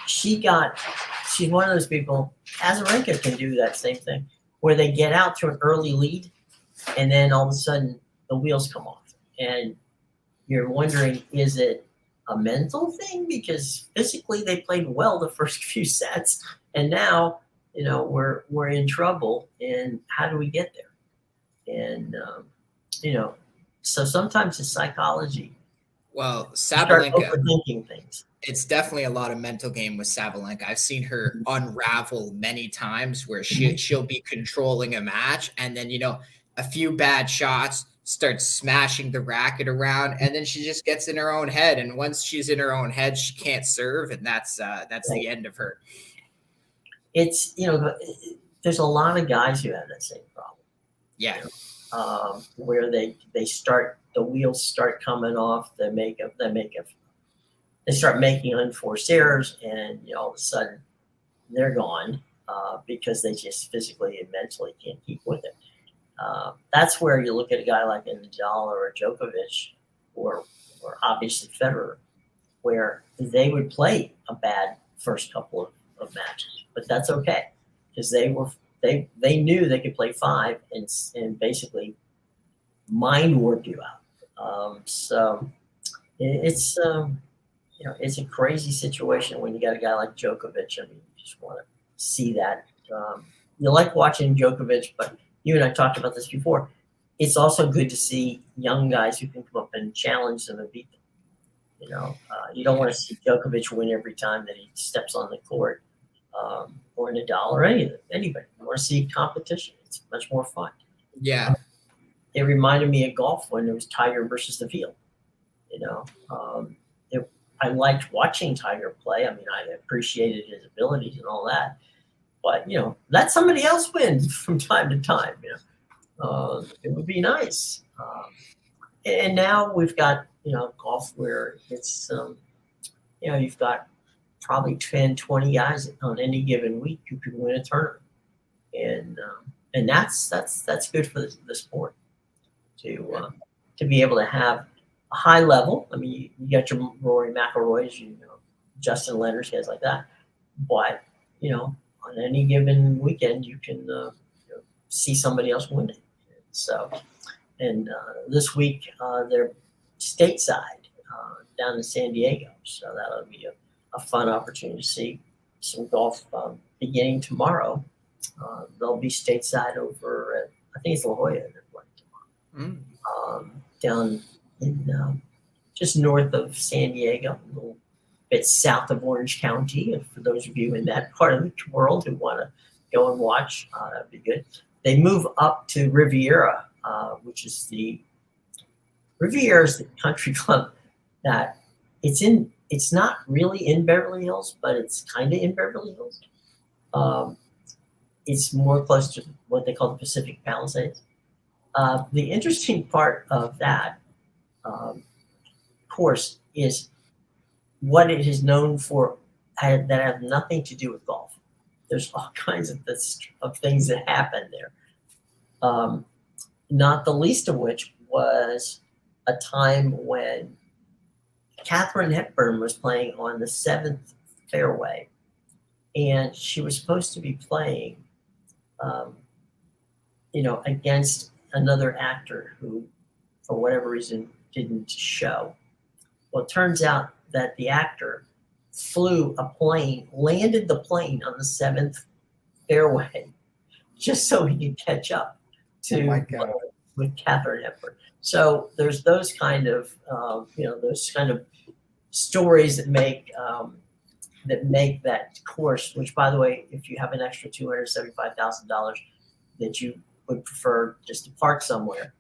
S1: she's one of those people, Azarenka can do that same thing, where they get out to an early lead and then all of a sudden the wheels come off. And you're wondering, is it a mental thing? Because physically they played well the first few sets, and now, you know, we're in trouble, and how do we get there? And you know, so sometimes it's psychology.
S2: Well,
S1: Start
S2: Sabalenka,
S1: overthinking things.
S2: It's definitely a lot of mental game with Sabalenka. I've seen her unravel many times where she'll be controlling a match, and then, you know, a few bad shots, starts smashing the racket around, and then she just gets in her own head. And once she's in her own head, she can't serve, and that's the end of her.
S1: It's, you know, there's a lot of guys who have that same problem.
S2: Yeah.
S1: You know, where the wheels start coming off, they start making unforced errors, and, you know, all of a sudden they're gone because they just physically and mentally can't keep with it. That's where you look at a guy like a Nadal or a Djokovic or obviously Federer, where they would play a bad first couple of matches, but that's okay, because they knew they could play 5 and basically mind work you out. So it's you know, it's a crazy situation when you got a guy like Djokovic. I mean, you just want to see that. You like watching Djokovic, but you and I talked about this before. It's also good to see young guys who can come up and challenge them and beat them. You know, you don't want to see Djokovic win every time that he steps on the court, or Nadal or anybody. You want to see competition. It's much more fun.
S2: Yeah.
S1: It reminded me of golf when it was Tiger versus the field. You know, I liked watching Tiger play. I mean, I appreciated his abilities and all that. But, you know, let somebody else win from time to time. You know, it would be nice. And now we've got, you know, golf where it's, you know, you've got probably 10, 20 guys on any given week who can win a tournament. And that's good for the sport to be able to have a high level. I mean, you got your Rory McIlroys, you know, Justin Leonard, guys like that. But, you know, on any given weekend, you can you know, see somebody else winning. So, and this week they're stateside down in San Diego. So that'll be a fun opportunity to see some golf beginning tomorrow. They'll be stateside over at, I think it's La Jolla they're playing tomorrow. Down in just north of San Diego, a little bit south of Orange County. And for those of you in that part of the world who want to go and watch, that'd be good. They move up to Riviera, which is the country club that it's not really in Beverly Hills, but it's kind of in Beverly Hills. It's more close to what they call the Pacific Palisades. The interesting part of that course is what it is known for that have nothing to do with golf. There's all kinds of things that happen there. Not the least of which was a time when Katharine Hepburn was playing on the 7th fairway, and she was supposed to be playing, you know, against another actor who, for whatever reason, didn't show. Well, it turns out that the actor flew a plane, landed the plane on the 7th fairway, just so he could catch up to with Katharine Hepburn. So there's those kind of you know, those kind of stories that make that course. Which, by the way, if you have an extra $275,000 that you would prefer just to park somewhere,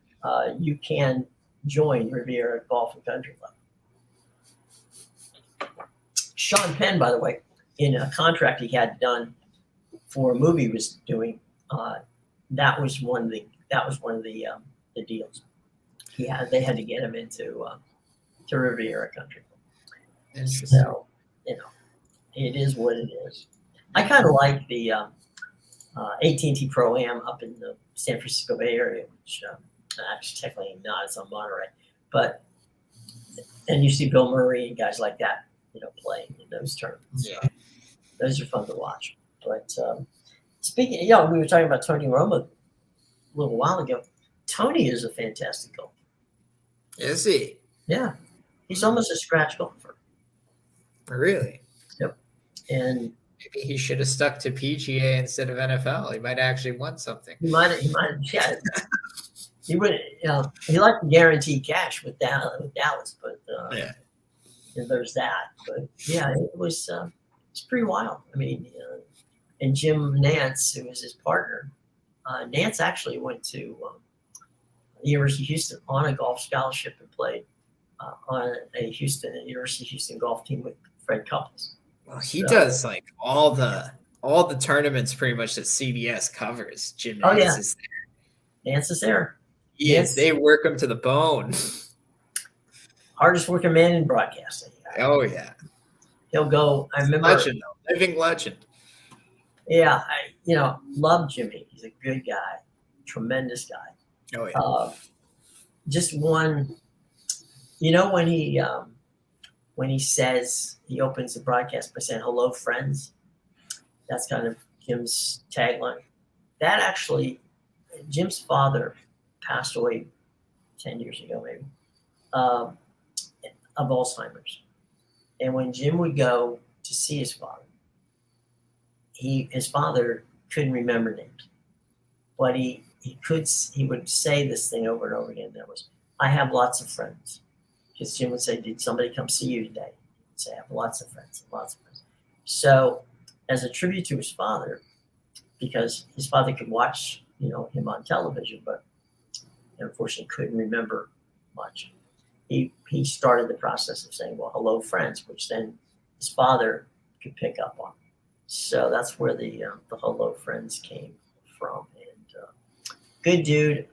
S1: you can join Riviera Golf and Country Club. Sean Penn, by the way, in a contract he had done for a movie he was doing, that was one of the deals. They had to get him into to Riviera Country Club. So, it is what it is. I kind of like the AT&T Pro-Am up in the San Francisco Bay Area, which actually technically not, it's on Monterey. And you see Bill Murray and guys like that, playing in those tournaments.
S2: Yeah.
S1: Those are fun to watch. But speaking, we were talking about Tony Romo a little while ago. Tony is a fantastic golfer.
S2: Is he?
S1: Yeah. He's almost a scratch golfer.
S2: Really?
S1: Yep. And
S2: maybe he should have stuck to PGA instead of NFL. He might have actually won something.
S1: He might have, yeah. He would, he liked to guarantee cash with Dallas, but there's that. But yeah, it's pretty wild. I mean, and Jim Nance, who was his partner, Nance actually went to the University of Houston on a golf scholarship and played on a University of Houston golf team with Fred Couples.
S2: Well, he does like all the tournaments pretty much that CBS covers. Jim Nance is there.
S1: Nance is there.
S2: Yes, they work him to the bone.
S1: Hardest working man in broadcasting.
S2: Oh yeah,
S1: he'll go. I remember,
S2: legend, though. Living legend.
S1: Yeah, I love Jimmy. He's a good guy, tremendous guy.
S2: Oh yeah.
S1: Just one. When he says, he opens the broadcast by saying "Hello, friends." That's kind of Jim's tagline. That actually, Jim's father passed away 10 years ago, maybe, of Alzheimer's. And when Jim would go to see his father, his father couldn't remember names, but he would say this thing over and over again. That was, "I have lots of friends." Because Jim would say, "Did somebody come see you today?" He'd say, "I have lots of friends, lots of friends." So, as a tribute to his father, because his father could watch, him on television, but unfortunately couldn't remember much, he started the process of saying, "Well, hello, friends," which then his father could pick up on. So that's where the hello, friends came from. And good dude.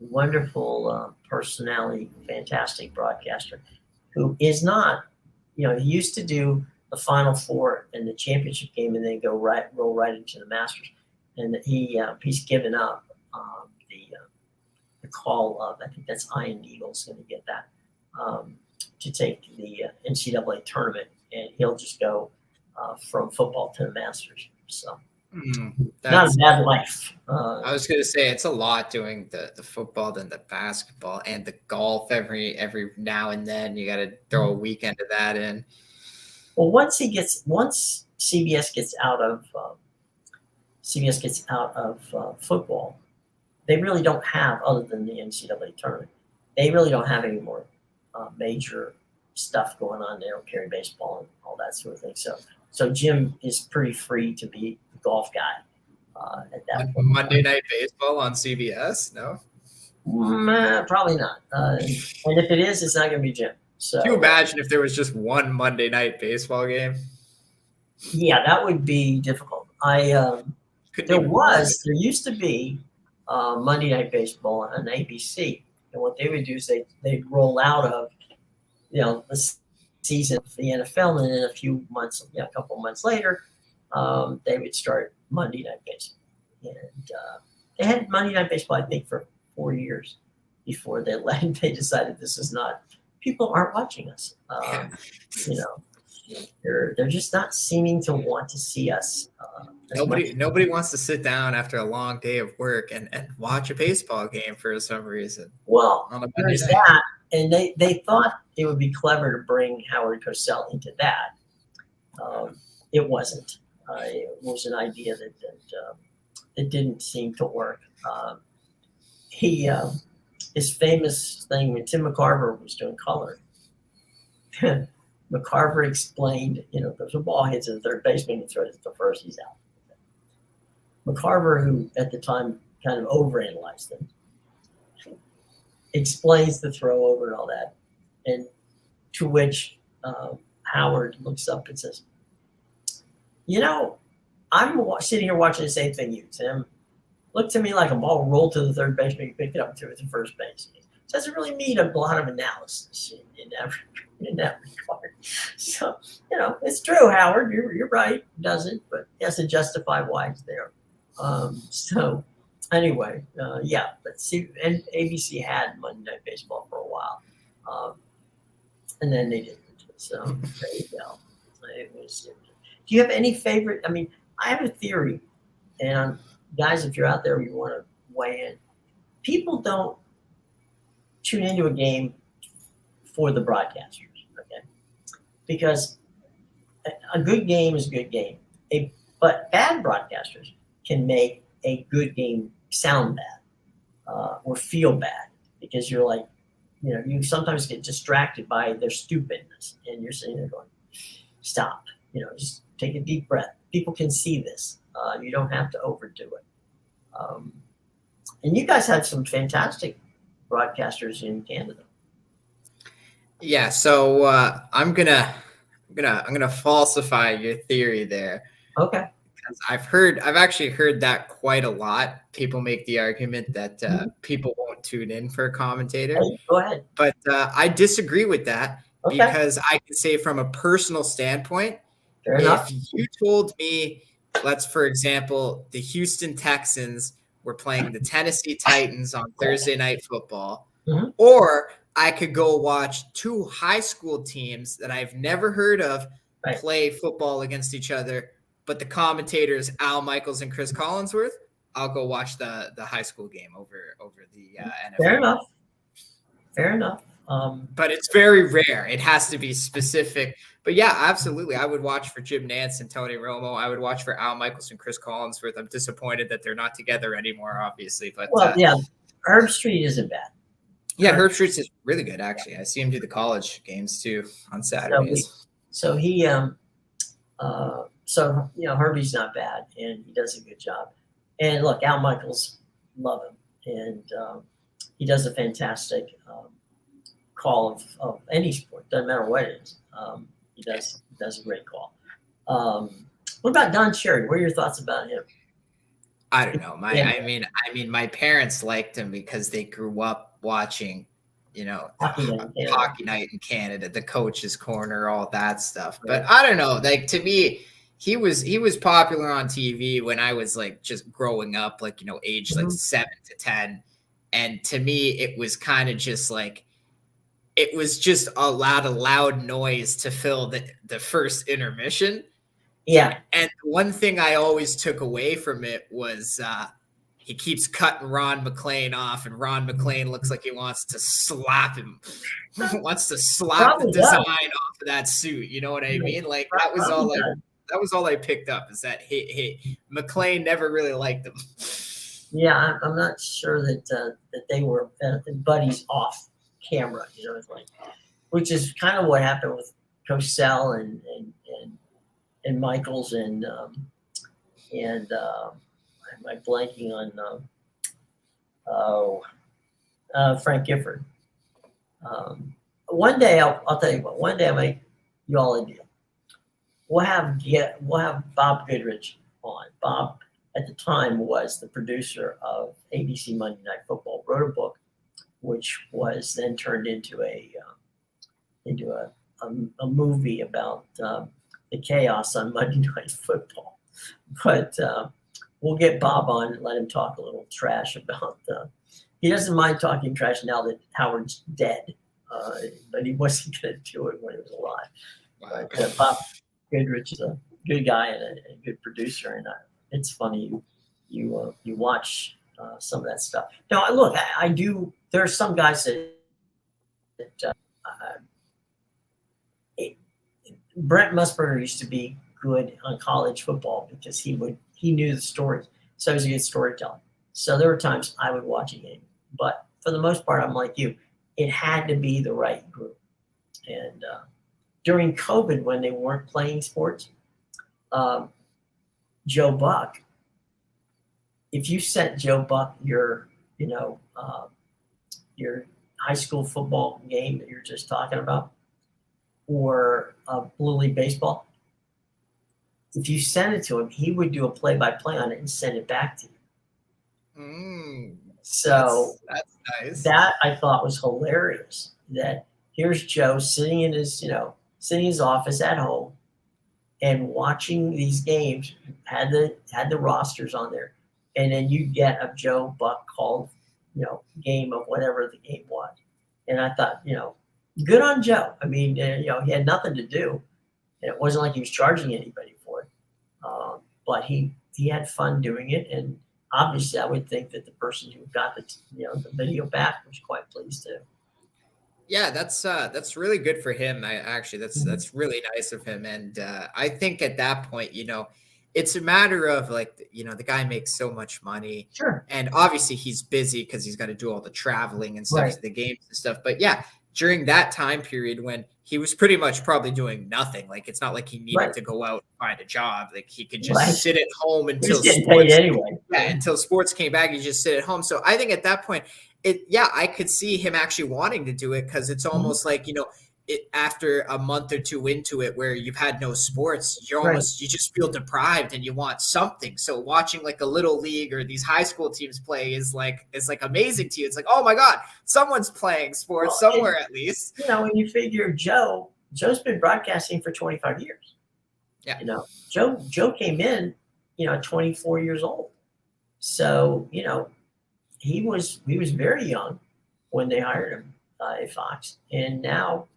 S1: Wonderful personality, fantastic broadcaster, who is not, he used to do the Final Four and the championship game and then roll right into the Masters, and he's given up the call of, I think that's Ian Eagle's going to get that, to take the NCAA tournament, and he'll just go from football to the Masters. So. Not a bad life.
S2: I was going to say it's a lot doing the football, then the basketball, and the golf every now and then. You got to throw a weekend of that in.
S1: Well, once CBS gets out of football, they really don't have, other than the NCAA tournament, they really don't have any more major stuff going on. They don't carry baseball and all that sort of thing. So Jim is pretty free to be the golf guy at that point.
S2: Monday Night Baseball on CBS? No?
S1: Probably not. And if it is, it's not going to be Jim. So,
S2: can you imagine if there was just one Monday Night Baseball game?
S1: Yeah, that would be difficult. There used to be Monday Night Baseball on ABC. And what they would do is they'd roll out of, the season for the NFL, and then a couple months later, they would start Monday Night Baseball. And they had Monday Night Baseball, I think, for 4 years before they decided this is not, people aren't watching us. They're just not seeming to want to see us.
S2: Nobody wants to sit down after a long day of work and watch a baseball game for some reason.
S1: Well, there's that. And they thought it would be clever to bring Howard Cosell into that. It wasn't. It was an idea that didn't seem to work. His famous thing when Tim McCarver was doing color, McCarver explained, there's a ball hits at the third baseman, he throws it to first, he's out. McCarver, who at the time kind of overanalyze things. Explains the throw over and all that, and to which Howard looks up and says, "You know, I'm sitting here watching the same thing you, Tim. Looked to me like a ball rolled to the third baseman, you pick it up and threw it to first base. It doesn't really need a lot of analysis in that regard. So, it's true, Howard. You're right. It doesn't, but he has to justify why it's there. So, anyway, yeah. Let's see. And ABC had Monday Night Baseball for a while, and then they didn't. So there you go. Do you have any favorite? I mean, I have a theory, and guys, if you're out there, you want to weigh in. People don't tune into a game for the broadcasters, okay? Because a good game is a good game. But bad broadcasters can make a good game sound bad or feel bad because you're like, you sometimes get distracted by their stupidness, and you're sitting there going, "Stop! Just take a deep breath. People can see this. You don't have to overdo it." And you guys had some fantastic broadcasters in Canada.
S2: Yeah, so I'm gonna falsify your theory there.
S1: Okay.
S2: Because I've actually heard that quite a lot. People make the argument that people won't tune in for a commentator.
S1: Hey, go ahead.
S2: But I disagree with that because I can say from a personal standpoint,
S1: Fair enough.
S2: if you told me, for example, the Houston Texans were playing the Tennessee Titans on Thursday Night Football, or I could go watch two high school teams that I've never heard of play football against each other, but the commentators Al Michaels and Chris Collinsworth, I'll go watch the high school game over the NFL.
S1: Fair enough.
S2: But it's very rare. It has to be specific. But yeah, absolutely. I would watch for Jim Nantz and Tony Romo. I would watch for Al Michaels and Chris Collinsworth. I'm disappointed that they're not together anymore, obviously. But
S1: yeah, Herb Street isn't bad.
S2: Yeah, Herb Street is really good, actually. I see him do the college games too on Saturdays.
S1: So Herbie's not bad, and he does a good job. And look, Al Michaels, love him, and he does a fantastic call of any sport. Doesn't matter what it is. He does a great call. What about Don Cherry? What are your thoughts about him?
S2: I don't know. I mean, my parents liked him because they grew up watching, Hockey Night in Canada, the Coach's Corner, all that stuff. But I don't know. Like, to me, he was popular on TV when I was like just growing up, like, age like 7 to 10. And to me, it was kind of just like, it was just a lot of loud noise to fill the first intermission.
S1: Yeah.
S2: And one thing I always took away from it was he keeps cutting Ron McClain off, and Ron McClain looks like he wants to slap him. Wants to slap the design off of that suit. You know what I mean? Like, that was all I picked up, is that McClain never really liked him.
S1: Yeah, I'm not sure that they were buddies off camera, it's like, which is kind of what happened with Cosell and Michaels and am I blanking on Frank Gifford. One day I'll tell you what. One day I'll make you all a deal. We'll have Bob Goodrich on. Bob at the time was the producer of ABC Monday Night Football. Wrote a book, which was then turned into a movie about the chaos on Monday Night Football. But we'll get Bob on and let him talk a little trash about. He doesn't mind talking trash now that Howard's dead, but he wasn't going to do it when he was alive.
S2: Wow.
S1: But Bob Goodrich is a good guy and a good producer, and it's funny you watch some of that stuff. No, look, I do. There are some guys that Brent Musburger used to be good on college football because he knew the stories, so he was a good storyteller. So there were times I would watch a game, but for the most part, I'm like you. It had to be the right group. And during COVID, when they weren't playing sports, Joe Buck if you sent Joe Buck your, your high school football game that you're just talking about, or Blue League baseball, if you send it to him, he would do a play-by-play on it and send it back to you. So
S2: that's nice.
S1: That I thought was hilarious. That here's Joe sitting in his, sitting in his office at home and watching these games, had the rosters on there, and then you get a Joe Buck called, game of whatever the game was. And I thought, good on Joe. I mean, he had nothing to do, and it wasn't like he was charging anybody for it. But he had fun doing it, and obviously, I would think that the person who got the video back was quite pleased too.
S2: Yeah, that's really good for him. That's really nice of him, and I think at that point, it's a matter of like, the guy makes so much money,
S1: sure,
S2: and obviously he's busy because he's got to do all the traveling and stuff,
S1: right,
S2: to the games and stuff. But yeah, during that time period when he was pretty much probably doing nothing, like it's not like he needed to go out and find a job. Like he could just sit at home until
S1: sports, anyway.
S2: Yeah, until sports came back, you just sit at home. So I think at that point, I could see him actually wanting to do it, because it's almost like, after a month or two into it where you've had no sports, you just feel deprived and you want something. So watching like a little league or these high school teams play is like amazing to you. It's like, oh my God, someone's playing sports somewhere at least.
S1: When you figure Joe's been broadcasting for 25 years.
S2: Yeah.
S1: Joe came in, 24 years old. So, he was very young when they hired him at Fox. And now,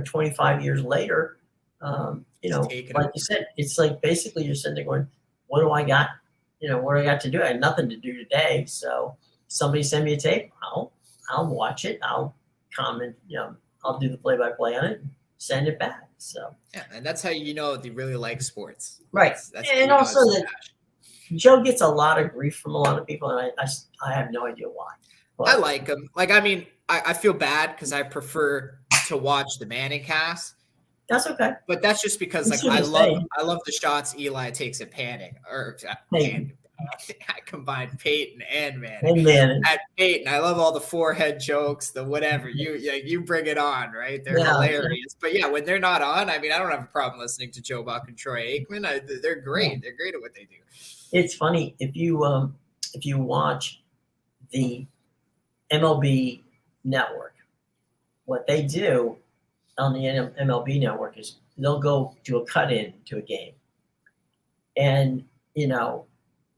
S1: 25 years later, like you said, it's like basically you're sitting there going, what do I got? What do I got to do? I had nothing to do today. So somebody send me a tape. I'll watch it. I'll comment, I'll do the play-by-play on it and send it back. So
S2: yeah, and that's how they really like sports.
S1: Right. And also that Joe gets a lot of grief from a lot of people, and I have no idea why. But
S2: I like him. Like, I mean, I feel bad because I prefer to watch the Manning cast.
S1: That's okay.
S2: But that's just because I love the shots Eli takes at Panning, or I combined Peyton and Manning. At Peyton, I love all the forehead jokes, the whatever. You bring it on, right? They're hilarious. But yeah, when they're not on, I mean, I don't have a problem listening to Joe Buck and Troy Aikman. They're great. Yeah. They're great at what they do.
S1: It's funny if you watch the MLB network, what they do on the MLB network is they'll go to a cut-in to a game, and they'll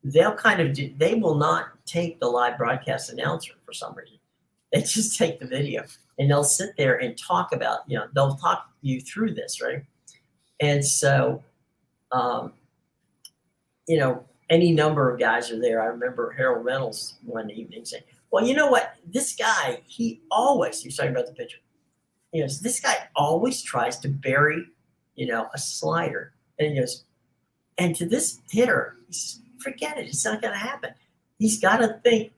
S1: they will not take the live broadcast announcer for some reason. They just take the video and they'll sit there and talk about, they'll talk you through this, right? And so, any number of guys are there. I remember Harold Reynolds one evening saying, well, you know what? This guy, he was talking about the pitcher. This guy always tries to bury, a slider. And he goes, and to this hitter, he says, forget it. It's not going to happen. He's got to think,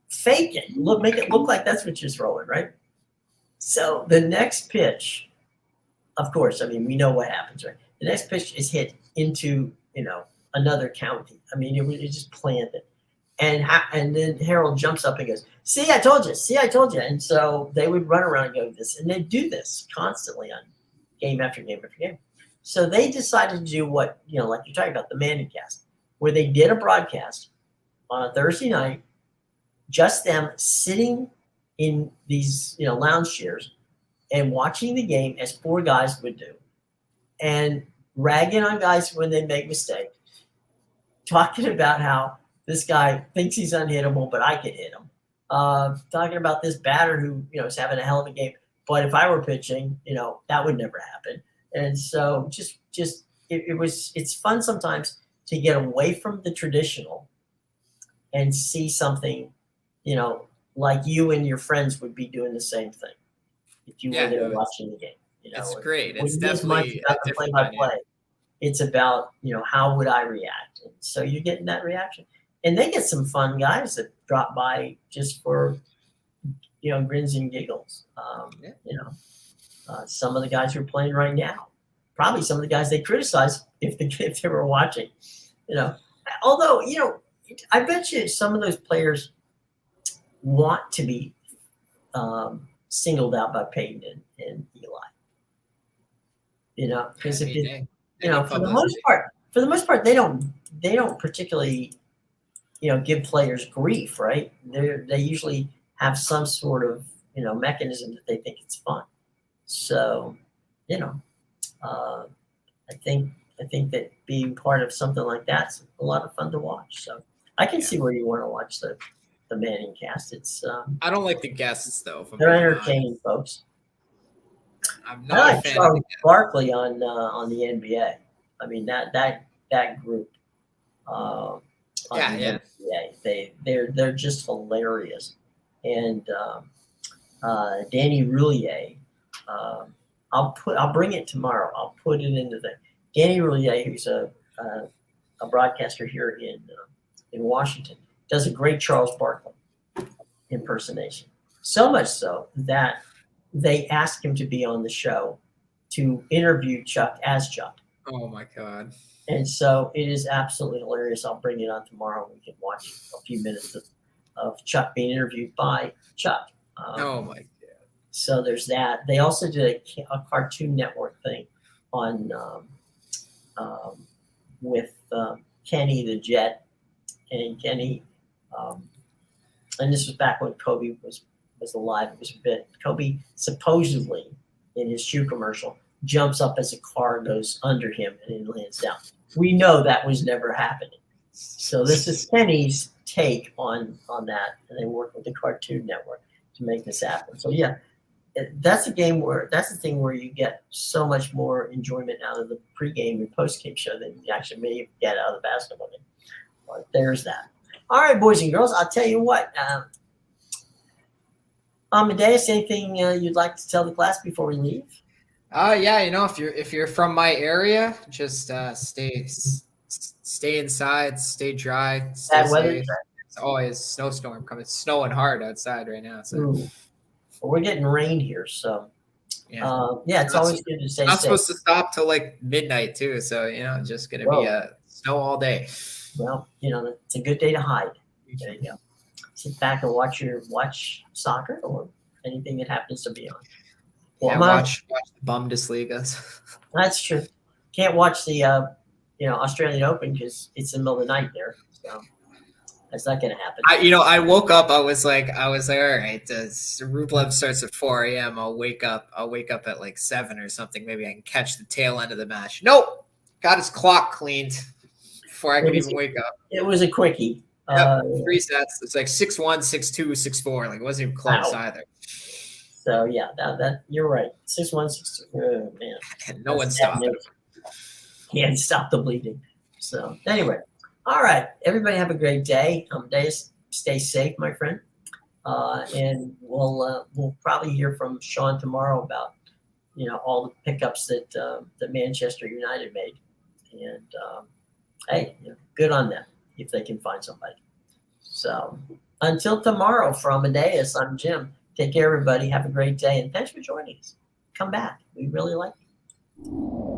S1: fake it. Make it look like that's what you're throwing, right? So the next pitch, of course, I mean, we know what happens, right? The next pitch is hit into, another county. I mean, it just planted. And then Harold jumps up and goes, see, I told you. See, I told you. And so they would run around and go this. And they do this constantly on game after game after game. So they decided to do what, like you're talking about, the Manning cast, where they did a broadcast on a Thursday night, just them sitting in these, lounge chairs and watching the game as four guys would do, and ragging on guys when they make mistakes, talking about how this guy thinks he's unhittable, but I could hit him. Talking about this batter who, is having a hell of a game, but if I were pitching, that would never happen. And so it's fun sometimes to get away from the traditional and see something, like you and your friends would be doing the same thing if you were there watching the game.
S2: It's great. It's definitely
S1: about the play-by-play. It's about, how would I react? And so you're getting that reaction. And they get some fun guys that drop by just for, grins and giggles. Some of the guys who are playing right now, probably some of the guys they criticize if they were watching, although, I bet you some of those players want to be singled out by Peyton and Eli. You know, because if it, you know, for the most part, they don't particularly, you know, give players grief, right? They usually have some sort of, you know, mechanism that they think it's fun. So, you know, I think that being part of something like that's a lot of fun to watch. So I can see where you want to watch the Manning cast. It's
S2: I don't like the guests though.
S1: they're entertaining, folks.
S2: I'm
S1: I
S2: not a
S1: like
S2: fan
S1: Charles
S2: of
S1: Barkley on the NBA. I mean that group. On the NBA, they're just hilarious, and Danny Roulier. I'll bring it tomorrow. I'll put it into the Danny Roulier, who's a broadcaster here in Washington, does a great Charles Barkley impersonation. So much so that they asked him to be on the show to interview Chuck as Chuck.
S2: Oh my God.
S1: And so it is absolutely hilarious. I'll bring it on tomorrow. We can watch a few minutes of Chuck being interviewed by Chuck.
S2: Oh my God.
S1: So there's that. They also did a Cartoon Network thing on with Kenny the Jet and Kenny. And this was back when Kobe was alive. It was a bit. Kobe supposedly in his shoe commercial jumps up as a car goes under him and then lands down. We know that was never happening. So this is Kenny's take on that, and they work with the Cartoon Network to make this happen. So yeah, that's the thing where you get so much more enjoyment out of the pregame and postgame show than you actually may get out of the basketball game. But there's that. All right, boys and girls, I'll tell you what. Amedeus, anything you'd like to tell the class before we leave?
S2: Yeah, you know, if you're from my area, just stay inside, stay dry, stay
S1: Bad weather.
S2: safe. It's always snowstorm coming. It's snowing hard outside right now. So
S1: well, we're getting rain here, so
S2: yeah,
S1: it's always good to stay
S2: not
S1: safe.
S2: Supposed to stop till like midnight too. So you know, just gonna be snow all day.
S1: Well, you know, it's a good day to hide. There you go. Sit back and watch soccer or anything that happens to be on. Well,
S2: watch the Bundesliga.
S1: That's true. Can't watch the Australian Open because it's in the middle of the night there. So that's not going to happen.
S2: I woke up. I was like, all right. Rublev starts at 4 a.m. I'll wake up at like 7 or something. Maybe I can catch the tail end of the match. Nope, got his clock cleaned before I could even wake up.
S1: It was a quickie.
S2: Yep, 3 sets. It's like 6-1, 6-2, 6-4. Like it wasn't even close either.
S1: So yeah, that you're right. 6-1, 6-2. Oh, man,
S2: no one stopped it.
S1: Can't stop the bleeding. So anyway, all right. Everybody have a great day. Stay safe, my friend. And we'll probably hear from Sean tomorrow about all the pickups that Manchester United made. And hey, good on them if they can find somebody. So until tomorrow, from Amedeus, I'm Jim. Take care, everybody. Have a great day. And thanks for joining us. Come back. We really like you.